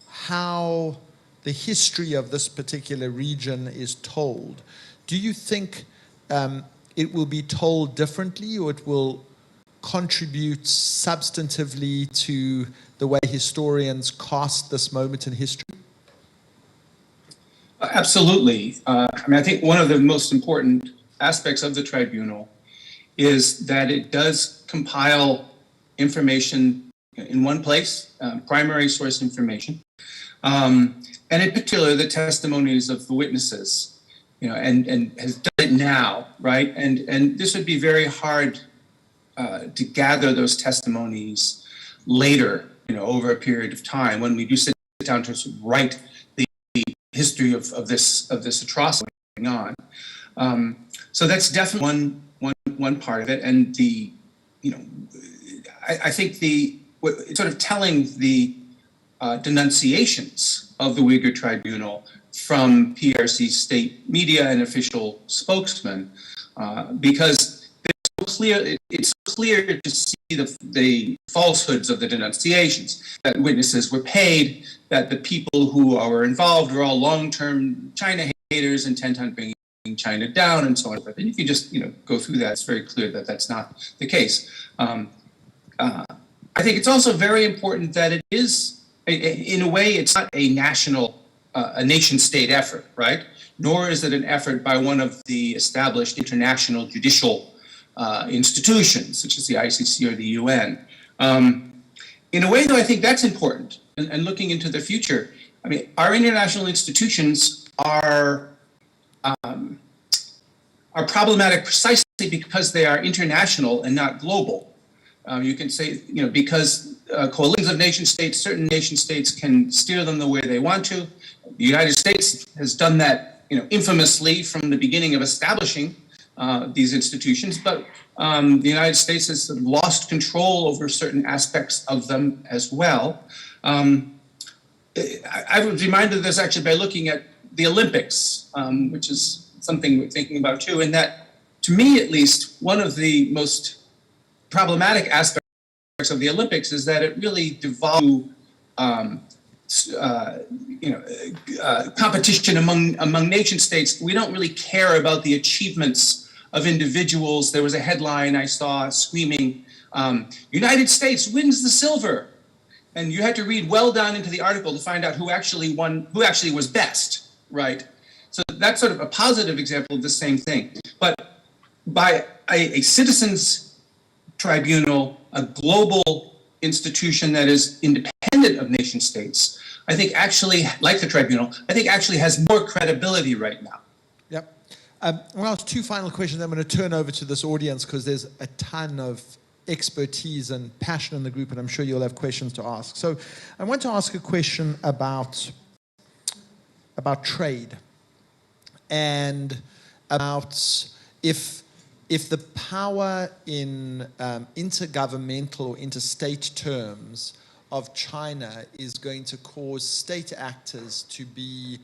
how the history of this particular region is told, do you think it will be told differently, or it will contribute substantively to the way historians cast this moment in history? Absolutely. I think one of the most important aspects of the tribunal is that it does compile information in one place, primary source information, and in particular the testimonies of the witnesses, and has done it now, right? And this would be very hard to gather those testimonies later, over a period of time when we do sit down to write the history of this atrocity going on. So that's definitely one part of it, and I think sort of telling the denunciations of the Uyghur Tribunal from PRC state media and official spokesmen, because it's clear to see the falsehoods of the denunciations, that witnesses were paid, that the people who are involved are all long-term China haters intent on bringing China down and so on. But if you just go through that, it's very clear that that's not the case. I think it's also very important that it is, in a way, it's not a nation-state effort, right? Nor is it an effort by one of the established international judicial institutions, such as the ICC or the UN. In a way, though, I think that's important. And looking into the future, our international institutions are problematic precisely because they are international and not global. You can say, because coalitions of nation states, certain nation states can steer them the way they want to. The United States has done that, infamously from the beginning of establishing these institutions, but the United States has lost control over certain aspects of them as well. I was reminded of this actually by looking at the Olympics, which is something we're thinking about too, and that, to me at least, one of the most problematic aspects of the Olympics is that it really devolved competition among nation states. We don't really care about the achievements of individuals. There was a headline I saw screaming, "United States wins the silver," and you had to read well down into the article to find out who actually won, who actually was best, right? So that's sort of a positive example of the same thing. But by a citizens' tribunal, a global institution that is independent of nation states, I think actually, like the tribunal, I think actually has more credibility right now. Yep. Well, two final questions. I'm going to turn over to this audience because there's a ton of expertise and passion in the group, and I'm sure you'll have questions to ask. So I want to ask a question about trade and about if the power in intergovernmental or interstate terms of China is going to cause state actors to be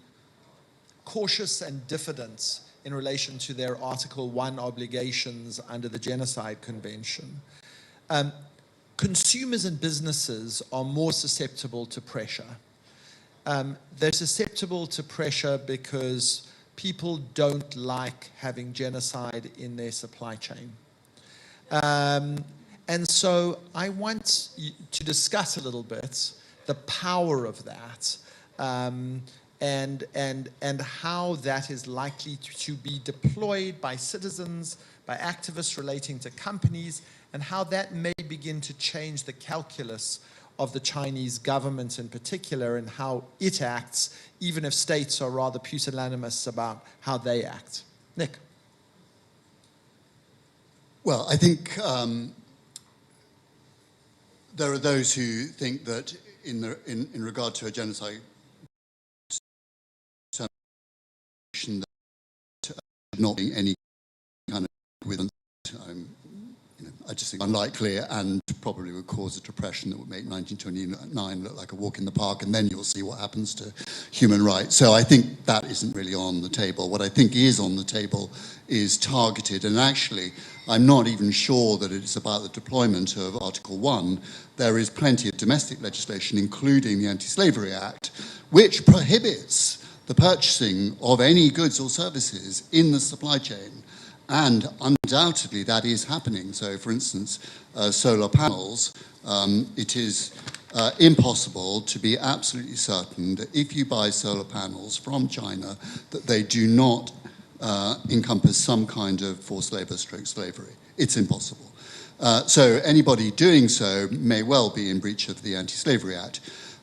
cautious and diffident in relation to their Article 1 obligations under the Genocide Convention. Consumers and businesses are more susceptible to pressure. They're susceptible to pressure because people don't like having genocide in their supply chain. And so I want to discuss a little bit the power of that and how that is likely to be deployed by citizens, by activists relating to companies, and how that may begin to change the calculus of the Chinese government in particular and how it acts, even if states are rather pusillanimous about how they act. Nick. Well, I think there are those who think that in regard to a genocide termination, that not being any kind of with I just think unlikely and probably would cause a depression that would make 1929 look like a walk in the park, and then you'll see what happens to human rights. So I think that isn't really on the table. What I think is on the table is targeted, and actually I'm not even sure that it's about the deployment of Article 1. There is plenty of domestic legislation, including the Anti-Slavery Act, which prohibits the purchasing of any goods or services in the supply chain. And undoubtedly that is happening. So for instance, solar panels, it is impossible to be absolutely certain that if you buy solar panels from China, that they do not encompass some kind of forced labor stroke slavery. It's impossible. So anybody doing so may well be in breach of the Anti-Slavery Act.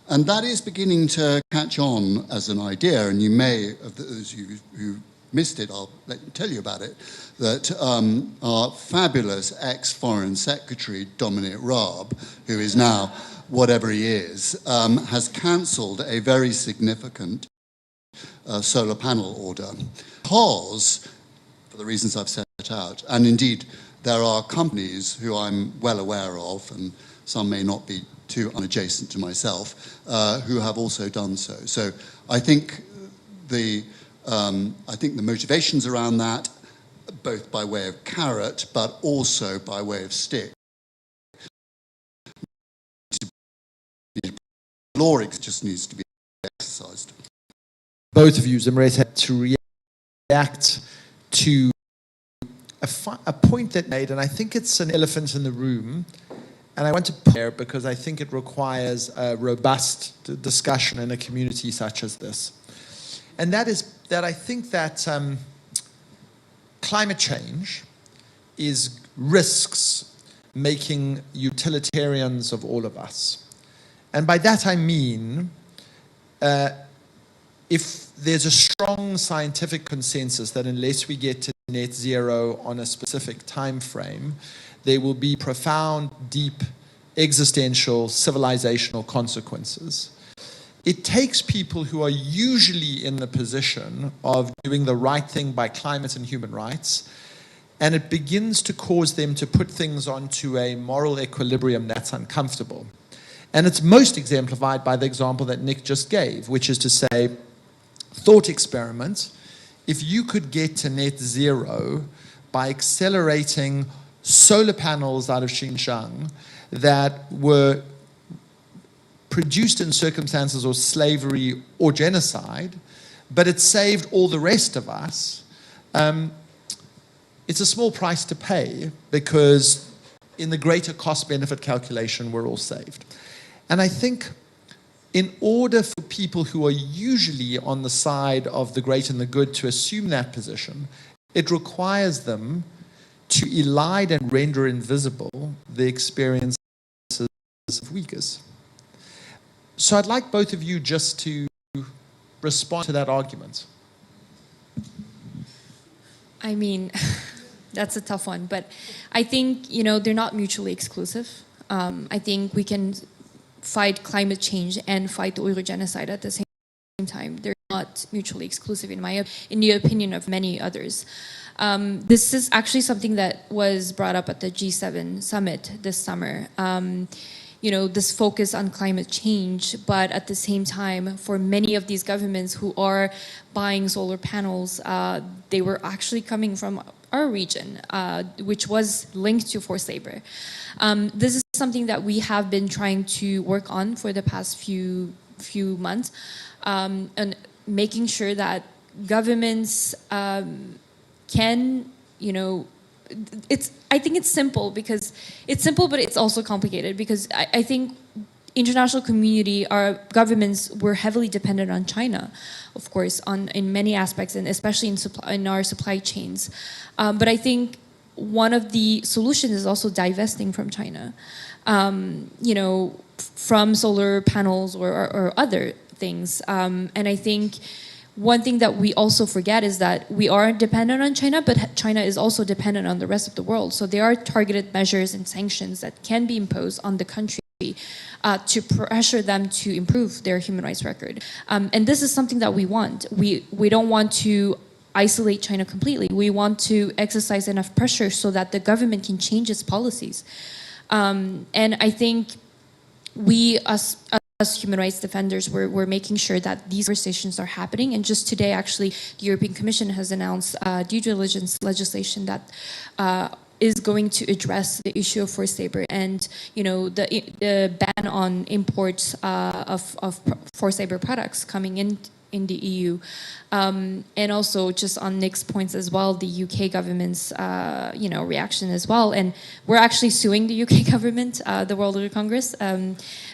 And that is beginning to catch on as an idea, and you may, of those who missed it, I'll tell you about it, that our fabulous ex-Foreign Secretary, Dominic Raab, who is now whatever he is, has cancelled a very significant solar panel order because, for the reasons I've set out, and indeed there are companies who I'm well aware of, and some may not be too unadjacent to myself, who have also done so. So I think the motivations around that, both by way of carrot, but also by way of stick, law just needs to be exercised. Both of you, Zimret, had to react to a point that made, and I think it's an elephant in the room, and I want to put there because I think it requires a robust discussion in a community such as this. And that is that I think that climate change risks making utilitarians of all of us. And by that I mean, if there's a strong scientific consensus that unless we get to net zero on a specific time frame, there will be profound, deep, existential, civilizational consequences. It takes people who are usually in the position of doing the right thing by climate and human rights, and it begins to cause them to put things onto a moral equilibrium that's uncomfortable. And it's most exemplified by the example that Nick just gave, which is to say, thought experiment, if you could get to net zero by accelerating solar panels out of Xinjiang that were produced in circumstances of slavery or genocide, but it saved all the rest of us, it's a small price to pay because in the greater cost-benefit calculation, we're all saved. And I think in order for people who are usually on the side of the great and the good to assume that position, it requires them to elide and render invisible the experiences of Uyghurs. So I'd like both of you just to respond to that argument. I mean, that's a tough one, but I think, you know, they're not mutually exclusive. I think we can fight climate change and fight the Uyghur genocide at the same time. They're not mutually exclusive in the opinion of many others. This is actually something that was brought up at the G7 summit this summer. You know, this focus on climate change, but at the same time, for many of these governments who are buying solar panels, they were actually coming from our region, which was linked to forced labor. This is something that we have been trying to work on for the past few months, and making sure that governments can, you know, I think it's simple because it's simple, but it's also complicated because I think international community, our governments were heavily dependent on China, of course, in many aspects, and especially in our supply chains. But I think one of the solutions is also divesting from China, you know, from solar panels or other things. And I think one thing that we also forget is that we are dependent on China, but China is also dependent on the rest of the world. So there are targeted measures and sanctions that can be imposed on the country to pressure them to improve their human rights record. And this is something that we want. We don't want to isolate China completely. We want to exercise enough pressure so that the government can change its policies. And I think we, as human rights defenders, we're making sure that these conversations are happening. And just today, actually, the European Commission has announced due diligence legislation that is going to address the issue of forced labor and, you know, the ban on imports of forced labor products coming in the EU. And also just on Nick's points as well, the UK government's reaction as well. And we're actually suing the UK government, the World Order Congress,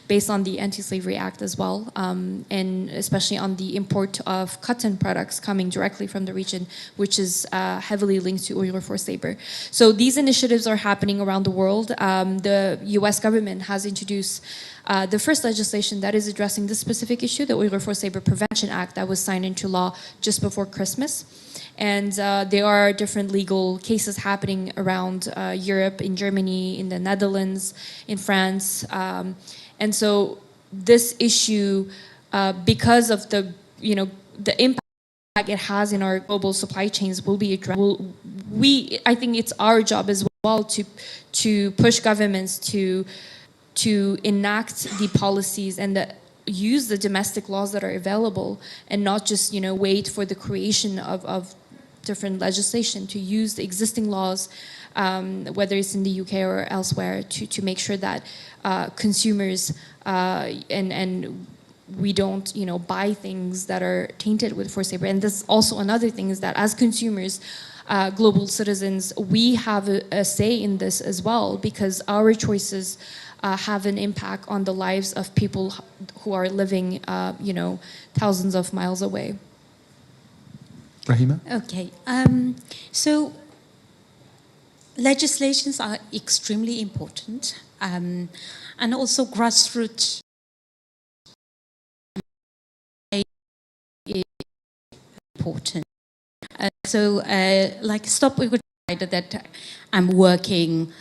based on the Anti-Slavery Act as well, and especially on the import of cotton products coming directly from the region, which is heavily linked to Uyghur forced labor. So these initiatives are happening around the world. The US government has introduced the first legislation that is addressing this specific issue, the Uyghur Forced Labor Prevention Act, that was signed into law just before Christmas. And there are different legal cases happening around Europe, in Germany, in the Netherlands, in France. And so this issue, because of the impact it has in our global supply chains, will be addressed. I think it's our job as well to push governments to enact the policies and use the domestic laws that are available, and not just wait for the creation of different legislation, to use the existing laws, whether it's in the UK or elsewhere, to make sure that consumers and we don't buy things that are tainted with forced labor. And this is also another thing, is that as consumers, global citizens, we have a say in this as well, because our choices have an impact on the lives of people who are living, thousands of miles away. Rahima? Okay, so legislations are extremely important, and also grassroots is important. Like Stop Uyghur Genocide that I'm working,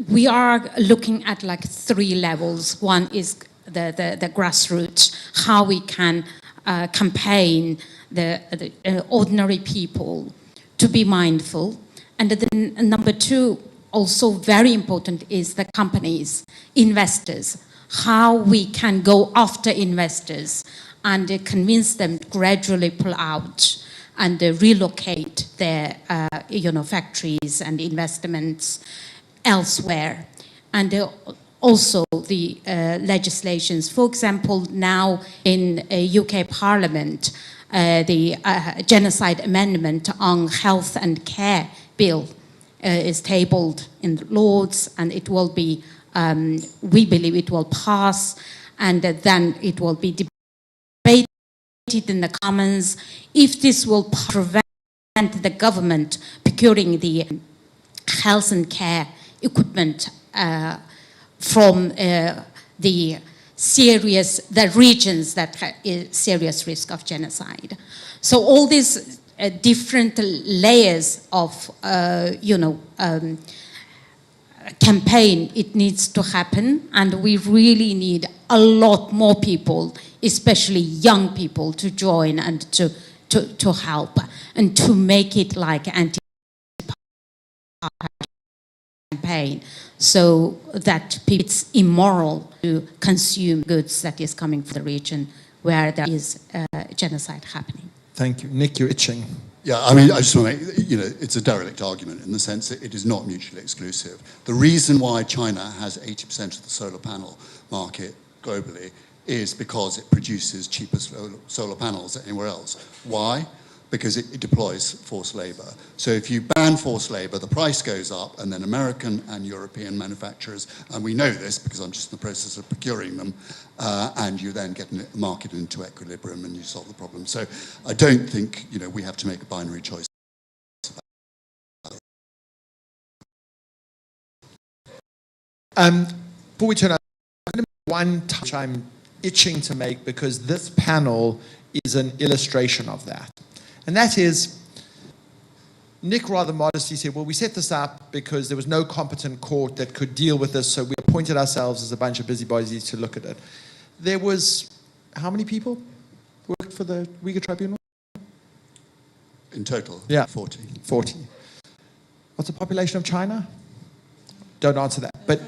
we are looking at like 3 levels. One is the grassroots, how we can campaign the ordinary people to be mindful. And then number 2, also very important, is the companies, investors, how we can go after investors and convince them to gradually pull out and relocate their factories and investments elsewhere. And also the legislations, for example, now in UK Parliament, the Genocide Amendment on Health and Care Bill is tabled in the Lords, and it will be, we believe it will pass, and then it will be debated in the Commons. If this will prevent the government procuring the health and care equipment from the regions that have serious risk of genocide. So all these different layers of, campaign, it needs to happen, and we really need a lot more people, especially young people, to join and to help and to make it like anti-apartheid campaign, so that it's immoral to consume goods that is coming from the region where there is genocide happening. Thank you. Nick, you're itching. Yeah, I mean, I just want to make, it's a derelict argument in the sense that it is not mutually exclusive. The reason why China has 80% of the solar panel market globally is because it produces cheaper solar panels than anywhere else. Why? Because it deploys forced labor. So if you ban forced labor, the price goes up, and then American and European manufacturers, and we know this because I'm just in the process of procuring them, and you then get a market into equilibrium and you solve the problem. So I don't think we have to make a binary choice. Before we turn out, one touch I'm itching to make, because this panel is an illustration of that. And that is, Nick rather modestly said, well, we set this up because there was no competent court that could deal with this, so we appointed ourselves as a bunch of busybodies to look at it. There was, how many people worked for the Uyghur Tribunal? In total? Yeah. 40. 40. What's the population of China? Don't answer that. But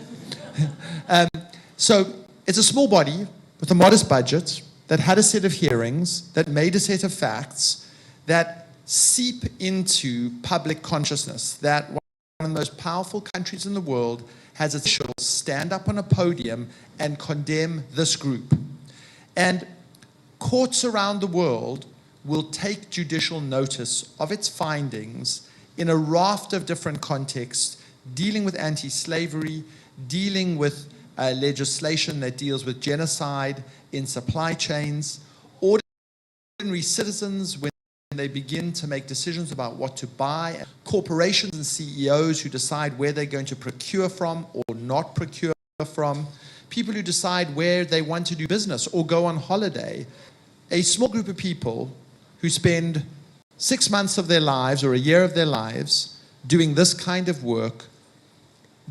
so it's a small body with a modest budget that had a set of hearings, that made a set of facts, that seep into public consciousness, that one of the most powerful countries in the world has its officials stand up on a podium and condemn this group. And courts around the world will take judicial notice of its findings in a raft of different contexts, dealing with anti-slavery, dealing with legislation that deals with genocide in supply chains. Ordinary citizens, when they begin to make decisions about what to buy, corporations and CEOs who decide where they're going to procure from or not procure from, people who decide where they want to do business or go on holiday, a small group of people who spend 6 months of their lives or a year of their lives doing this kind of work.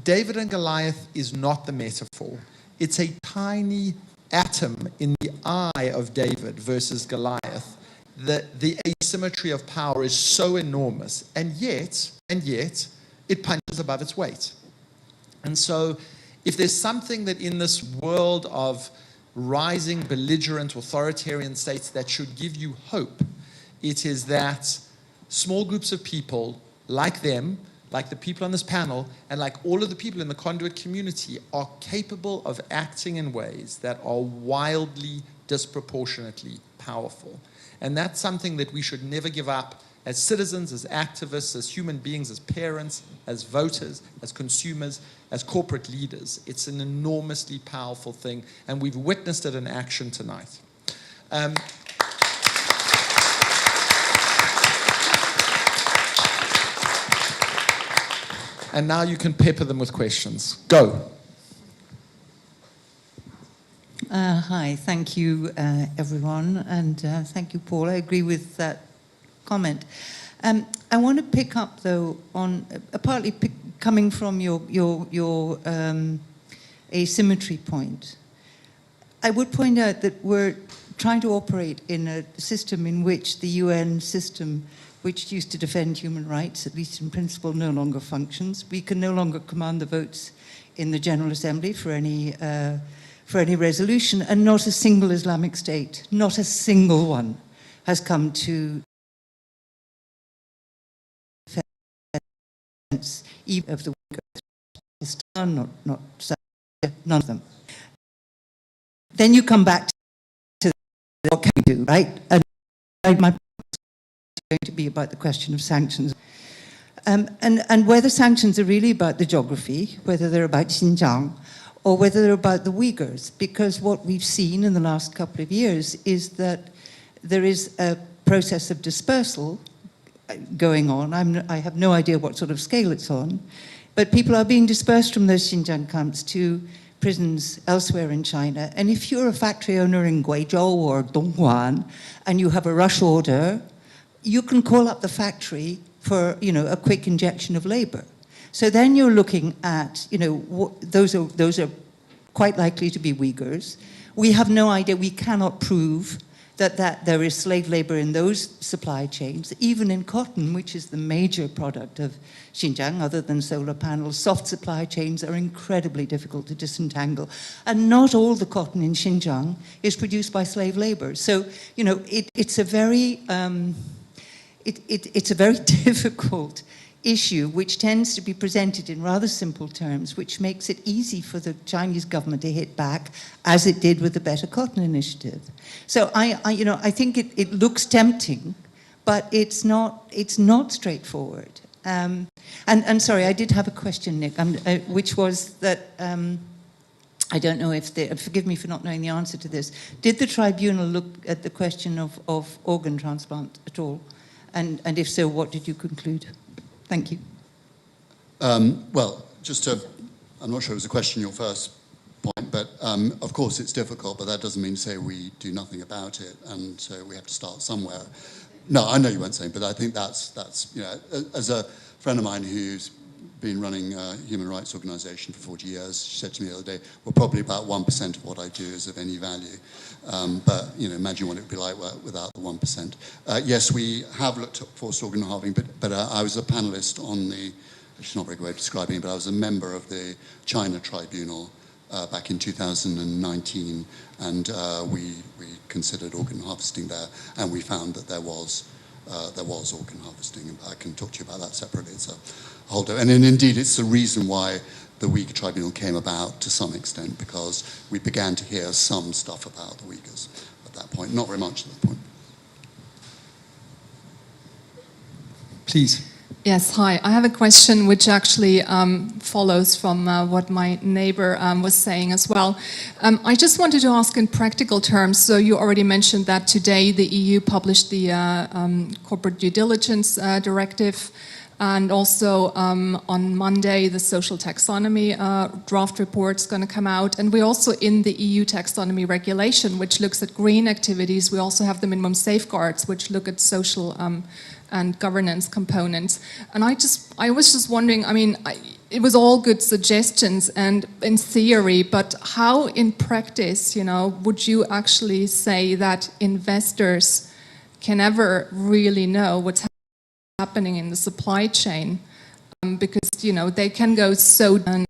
David and Goliath is not the metaphor. It's a tiny atom in the eye of David versus Goliath. The asymmetry of power is so enormous, and yet, it punches above its weight. And so, if there's something that in this world of rising belligerent authoritarian states that should give you hope, it is that small groups of people like them, like the people on this panel, and like all of the people in the Conduit community are capable of acting in ways that are wildly, disproportionately powerful. And that's something that we should never give up as citizens, as activists, as human beings, as parents, as voters, as consumers, as corporate leaders. It's an enormously powerful thing, and we've witnessed it in action tonight. And now you can pepper them with questions. Go. Hi, thank you, everyone, and thank you, Paul. I agree with that comment. I want to pick up, though, on partly coming from your asymmetry point. I would point out that we're trying to operate in a system in which the UN system, which used to defend human rights, at least in principle, no longer functions. We can no longer command the votes in the General Assembly for any resolution, and not a single Islamic state, not a single one, has come to defense even of the Uyghurs, none of them. Then you come back to what can you do, right? And my point is going to be about the question of sanctions. And whether sanctions are really about the geography, whether they're about Xinjiang, or whether they're about the Uyghurs, because what we've seen in the last couple of years is that there is a process of dispersal going on. I have no idea what sort of scale it's on, but people are being dispersed from those Xinjiang camps to prisons elsewhere in China. And if you're a factory owner in Guizhou or Dongguan and you have a rush order, you can call up the factory for, a quick injection of labor. So then you're looking at, those are quite likely to be Uyghurs. We have no idea, we cannot prove that there is slave labor in those supply chains, even in cotton, which is the major product of Xinjiang, other than solar panels. Soft supply chains are incredibly difficult to disentangle. And not all the cotton in Xinjiang is produced by slave labor. So, it's a very difficult issue, which tends to be presented in rather simple terms, which makes it easy for the Chinese government to hit back, as it did with the Better Cotton Initiative. So I think it looks tempting, but it's not straightforward. And sorry, I did have a question, Nick, which was that I don't know if forgive me for not knowing the answer to this. Did the tribunal look at the question of organ transplant at all? And if so, what did you conclude? Thank you. Well, I'm not sure it was a question, your first point, but of course it's difficult, but that doesn't mean to say we do nothing about it, and so we have to start somewhere. No, I know you weren't saying, but I think that's as a friend of mine who's been running a human rights organisation for 40 years, she said to me the other day, well, probably about 1% of what I do is of any value. But, imagine what it would be like without the 1%. Yes, we have looked at forced organ halving, but I was a panellist on it's not a very good way of describing it, but I was a member of the China Tribunal back in 2019, and we considered organ harvesting there, and we found that there was organ harvesting, and I can talk to you about that separately. It's a whole, and indeed it's the reason why the Uyghur Tribunal came about to some extent, because we began to hear some stuff about the Uyghurs, but that point, not very much at that point. Please. Yes, hi. I have a question which actually follows from what my neighbor was saying as well. I just wanted to ask in practical terms, so you already mentioned that today the EU published the corporate due diligence directive, and also on Monday the social taxonomy draft report is going to come out, and we also in the EU taxonomy regulation, which looks at green activities, we also have the minimum safeguards, which look at social and governance components. And I was just wondering, I mean, it was all good suggestions and in theory, but how in practice, you know, would you actually say that investors can ever really know what's happening in the supply chain? Because, you know, they can go so down.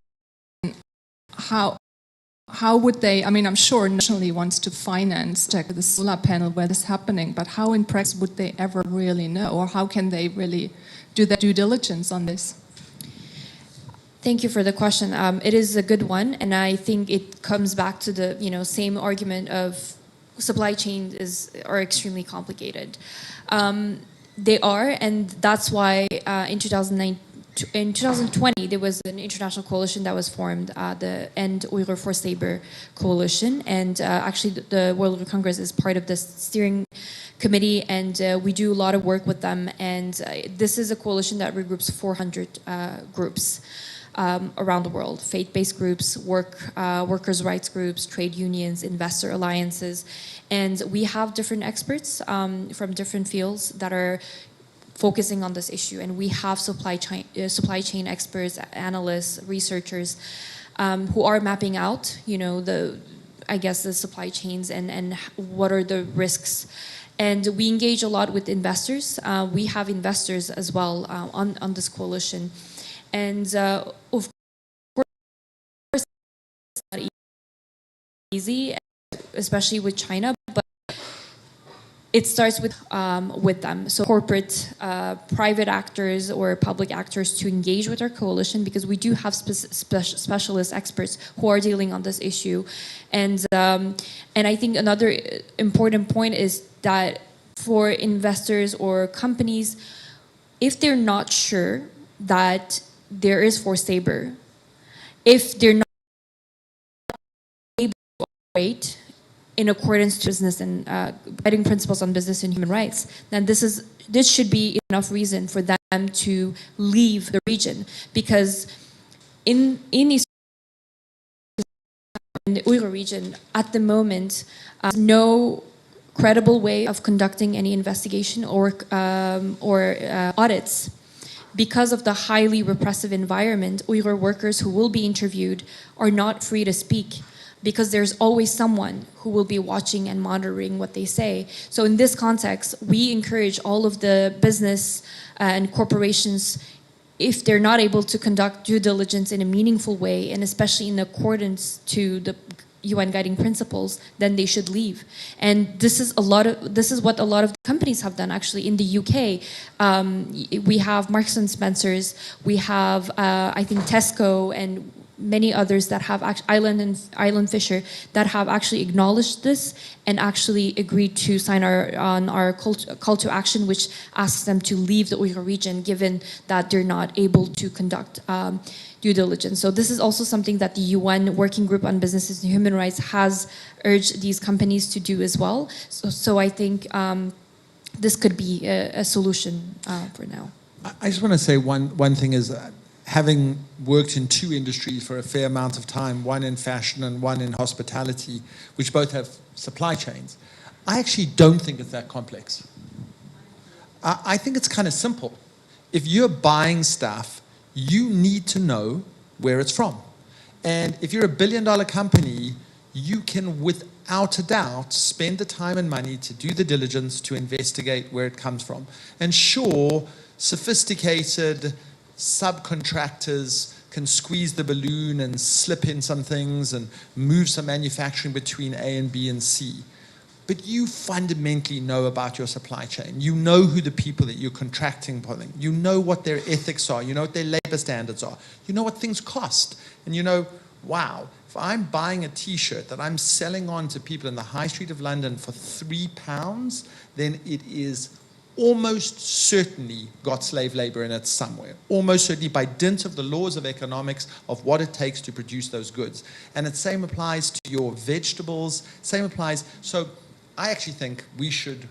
How would they, I mean, I'm sure nationally wants to finance check the solar panel where this is happening, but how in practice would they ever really know, or how can they really do their due diligence on this? Thank you for the question. It is a good one, and I think it comes back to the same argument of supply chains are extremely complicated. They are, and that's why in 2020, there was an international coalition that was formed, the End Uyghur Forced Labor Coalition, and actually the World Uyghur Congress is part of this steering committee, and we do a lot of work with them, and this is a coalition that regroups 400 groups around the world, faith-based groups, workers' rights groups, trade unions, investor alliances, and we have different experts from different fields that are focusing on this issue, and we have supply chain experts, analysts, researchers who are mapping out, the supply chains and what are the risks. And we engage a lot with investors. We have investors as well on this coalition, and of course, it's not easy, especially with China, but it starts with them. So corporate, private actors or public actors to engage with our coalition, because we do have specialist experts who are dealing on this issue. And I think another important point is that for investors or companies, if they're not sure that there is forced labor, if they're not able to operate in accordance to business and guiding principles on business and human rights, then this should be enough reason for them to leave the region. Because in the Uyghur region, at the moment, no credible way of conducting any investigation or audits. Because of the highly repressive environment, Uyghur workers who will be interviewed are not free to speak, because there's always someone who will be watching and monitoring what they say. So in this context, we encourage all of the business and corporations, if they're not able to conduct due diligence in a meaningful way, and especially in accordance to the UN guiding principles, then they should leave. And this is what a lot of companies have done. Actually, in the UK, we have Marks and Spencers, we have I think Tesco and many others that have Island Fisher that have actually acknowledged this and actually agreed to sign our call to action, which asks them to leave the Uyghur region, given that they're not able to conduct due diligence. So this is also something that the UN Working Group on Businesses and Human Rights has urged these companies to do as well. So I think this could be a solution for now. I just want to say one thing is, having worked in two industries for a fair amount of time, one in fashion and one in hospitality, which both have supply chains, I actually don't think it's that complex. I think it's kind of simple. If you're buying stuff, you need to know where it's from. And if you're a billion-dollar company, you can, without a doubt, spend the time and money to do the diligence to investigate where it comes from. And sure, sophisticated subcontractors can squeeze the balloon and slip in some things and move some manufacturing between A and B and C. But you fundamentally know about your supply chain. You know who the people that you're contracting for. You know what their ethics are. You know what their labor standards are. You know what things cost. And you know wow, if I'm buying a t-shirt that I'm selling on to people in the high street of London for £3, then it is almost certainly got slave labor in it somewhere. Almost certainly by dint of the laws of economics of what it takes to produce those goods. And the same applies to your vegetables, same applies. So I actually think we should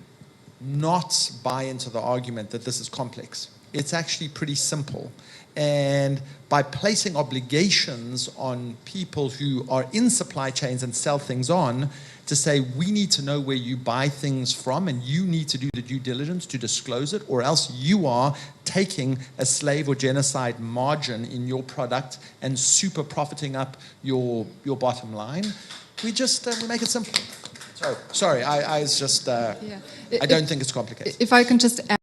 not buy into the argument that this is complex. It's actually pretty simple. And by placing obligations on people who are in supply chains and sell things on, to say we need to know where you buy things from and you need to do the due diligence to disclose it, or else you are taking a slave or genocide margin in your product and super profiting up your bottom line. We just we make it simple. So sorry, I was just I don't think it's complicated. If I can just add,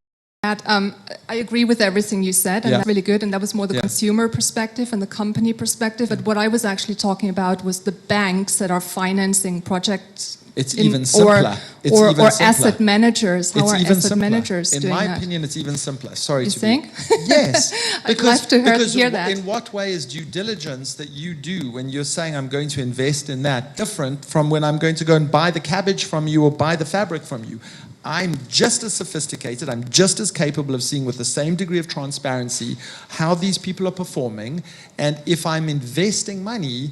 I agree with everything you said, and that's really good, and that was more the consumer perspective and the company perspective, but what I was actually talking about was the banks that are financing projects. It's even simpler. Or asset managers. How are asset managers doing that? In my opinion, it's even simpler. Sorry you to think? Yes. I'd love to hear that. In what way is due diligence that you do when you're saying I'm going to invest in that different from when I'm going to go and buy the cabbage from you or buy the fabric from you? I'm just as sophisticated, I'm just as capable of seeing with the same degree of transparency how these people are performing, and if I'm investing money,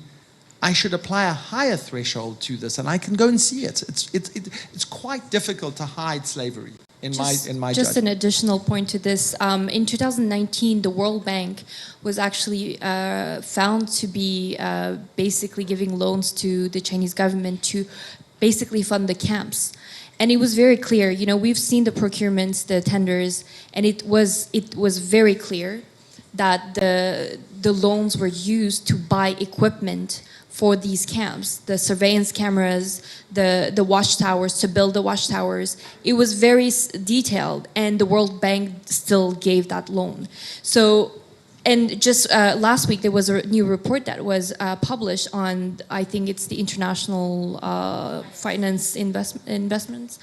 I should apply a higher threshold to this, and I can go and see it. It's quite difficult to hide slavery in my Just judgment. an additional point to this. In 2019, the World Bank was actually found to be basically giving loans to the Chinese government to basically fund the camps. And it was very clear, you know, we've seen the procurements, the tenders, and it was very clear that the loans were used to buy equipment for these camps, the surveillance cameras, the watchtowers, to build the watchtowers. It was very detailed, and the World Bank still gave that loan. So, and just last week there was a new report that was published on, I think it's the International Finance Investments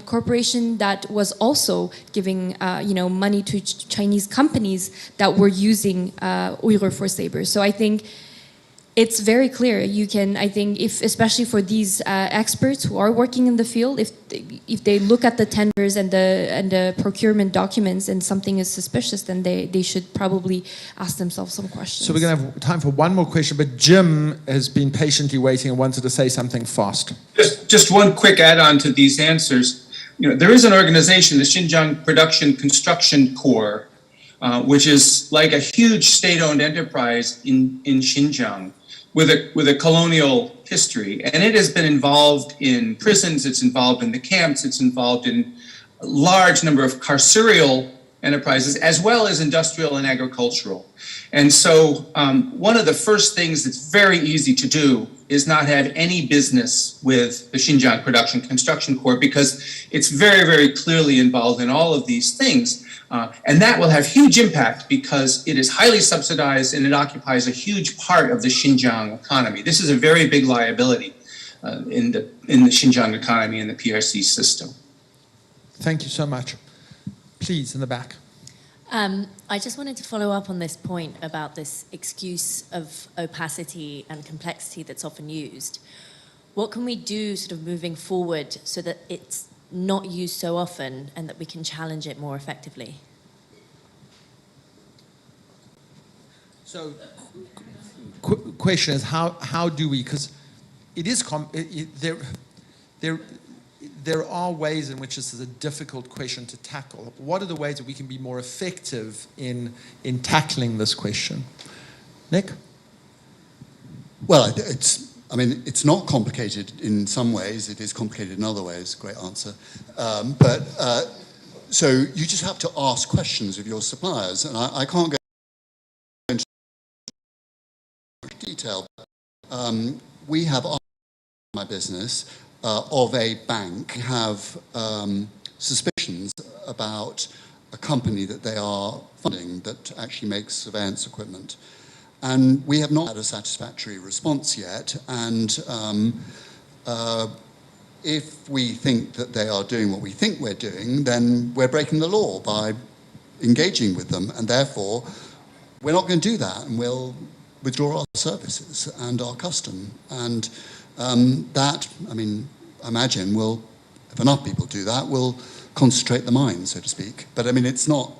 Corporation, that was also giving money to Chinese companies that were using Uyghur forced labor. So I think it's very clear. You can, I think, if especially for these experts who are working in the field, if they look at the tenders and the procurement documents and something is suspicious, then they should probably ask themselves some questions. So we're going to have time for one more question, but Jim has been patiently waiting and wanted to say something fast. Just one quick add-on to these answers. You know, there is an organization, the Xinjiang Production Construction Corps, which is like a huge state-owned enterprise in Xinjiang, with a colonial history, and it has been involved in prisons, it's involved in the camps, it's involved in a large number of carceral enterprises, as well as industrial and agricultural. And so one of the first things that's very easy to do is not have any business with the Xinjiang Production Construction Corps, because it's very, very clearly involved in all of these things. And that will have huge impact because it is highly subsidized and it occupies a huge part of the Xinjiang economy. This is a very big liability in the Xinjiang economy and the PRC system. Thank you so much. Please, in the back. I just wanted to follow up on this point about this excuse of opacity and complexity that's often used. What can we do sort of moving forward so that it's not used so often and that we can challenge it more effectively? So, question is how do we? Because it is there are ways in which this is a difficult question to tackle. What are the ways that we can be more effective in tackling this question? Nick? Well, it's not complicated in some ways. It is complicated in other ways. Great answer. So you just have to ask questions of your suppliers. And I can't go into detail. We have my business of a bank have suspicions about a company that they are funding that actually makes surveillance equipment. And we have not had a satisfactory response yet. And if we think that they are doing what we think we're doing, then we're breaking the law by engaging with them. And therefore, we're not going to do that. And we'll withdraw our services and our custom. And that, I mean, I imagine will, if enough people do that, will concentrate the mind, so to speak. But I mean, it's not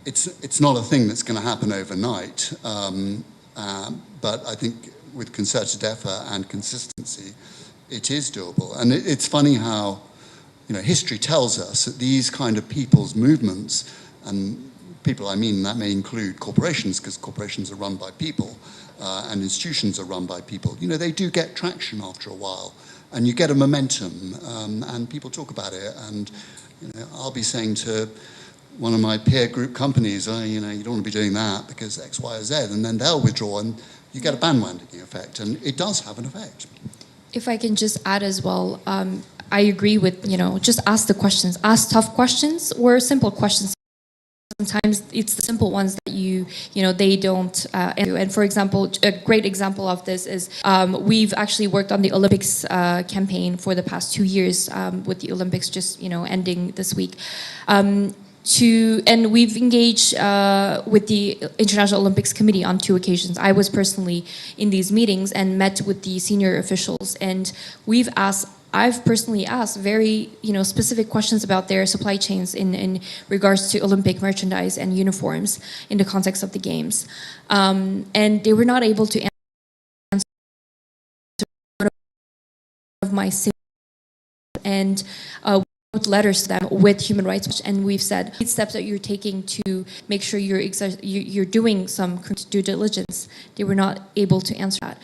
a thing that's going to happen overnight. But I think with concerted effort and consistency, it is doable. And it's funny how, you know, history tells us that these kind of people's movements, and people, I mean, that may include corporations, because corporations are run by people, and institutions are run by people. You know, they do get traction after a while, and you get a momentum, and people talk about it. And you know, I'll be saying to one of my peer group companies, oh, you know, you don't want to be doing that because X, Y, or Z, and then they'll withdraw, and you get a bandwagoning effect, and it does have an effect. If I can just add as well, I agree with, you know, just ask the questions, ask tough questions or simple questions. Sometimes it's the simple ones that you know, they don't answer. And for example, a great example of this is we've actually worked on the Olympics campaign for the past 2 years, with the Olympics just, you know, ending this week. And we've engaged with the International Olympics Committee on 2 occasions. I was personally in these meetings and met with the senior officials, and I've personally asked very, you know, specific questions about their supply chains in regards to Olympic merchandise and uniforms in the context of the games, and they were not able to answer one of my and. Wrote letters to them with Human Rights Watch, and we've said steps that you're taking to make sure you're doing some due diligence. They were not able to answer that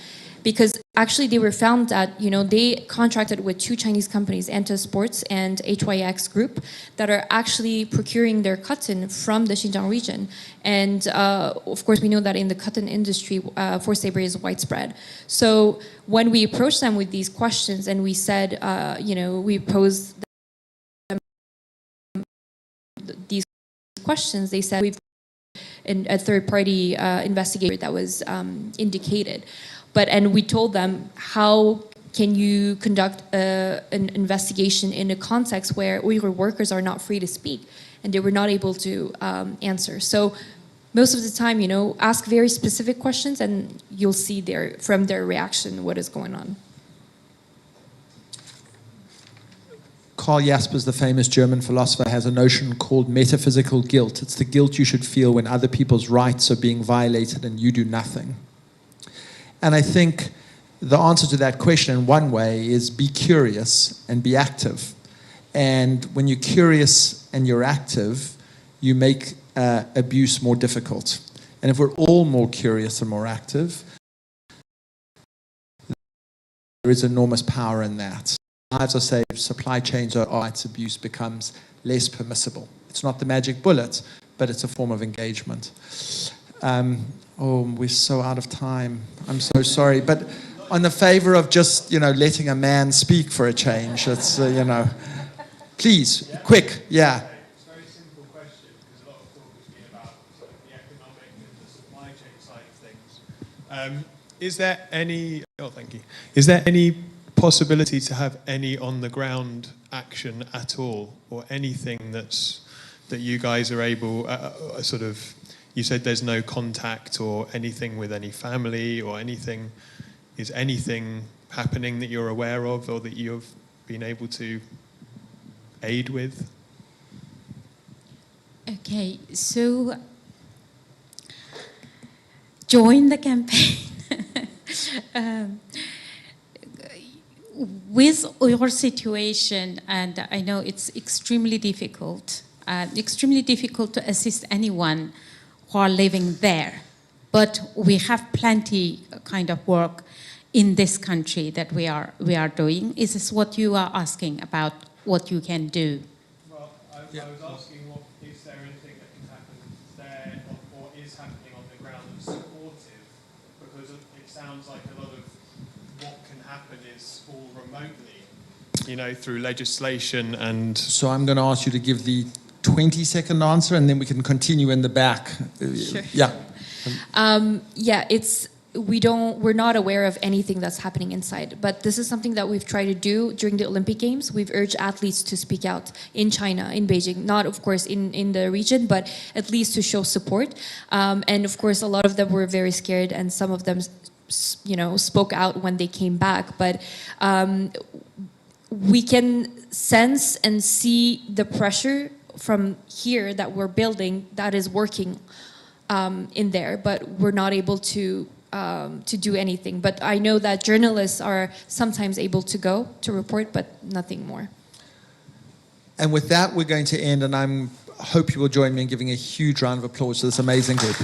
because actually they were found that, you know, they contracted with 2 Chinese companies, Anta Sports and HYX Group, that are actually procuring their cotton from the Xinjiang region. And of course, we know that in the cotton industry, forced labor is widespread. So when we approached them with these questions and we said, you know, we posed these questions, they said we've a third-party investigator that was indicated, and we told them, how can you conduct an investigation in a context where Uyghur workers are not free to speak, and they were not able to answer. So most of the time, you know, ask very specific questions, and you'll see from their reaction what is going on. Karl Jaspers, the famous German philosopher, has a notion called metaphysical guilt. It's the guilt you should feel when other people's rights are being violated and you do nothing. And I think the answer to that question in one way is be curious and be active. And when you're curious and you're active, you make abuse more difficult. And if we're all more curious and more active, there is enormous power in that. Lives are saved, supply chains are rights, abuse becomes less permissible. It's not the magic bullet, but it's a form of engagement. Oh, we're so out of time. I'm so sorry. But on the favor of just, you know, letting a man speak for a change, it's, you know, please, quick, yeah. It's a very simple question, because a lot of talk has been about the economic and the supply chain side of things. Is there any, thank you. Is there any possibility to have any on-the-ground action at all, or anything that you guys are able, sort of, you said there's no contact or anything with any family or anything. Is anything happening that you're aware of or that you've been able to aid with? Okay, so join the campaign. With your situation, and I know it's extremely difficult to assist anyone who are living there, but we have plenty kind of work in this country that we are doing. Is this what you are asking about, what you can do? Well, I was asking, is there anything that can happen there or is happening on the ground that's supportive? Because it sounds like a lot of what can happen is all remotely, you know, through legislation and... So I'm going to ask you to give the 20-second answer, and then we can continue in the back. Sure. Yeah. Yeah, it's we're not aware of anything that's happening inside. But this is something that we've tried to do during the Olympic Games. We've urged athletes to speak out in China, in Beijing, not of course in the region, but at least to show support. And of course, a lot of them were very scared, and some of them, spoke out when they came back. But we can sense and see the pressure from here that we're building that is working in there, but we're not able to do anything. But I know that journalists are sometimes able to go to report, but nothing more. And with that, we're going to end, and I hope you will join me in giving a huge round of applause to this amazing group.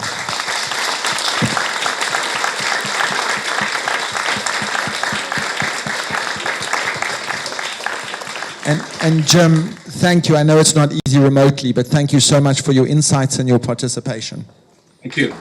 And Jim, thank you. I know it's not easy remotely, but thank you so much for your insights and your participation. Thank you.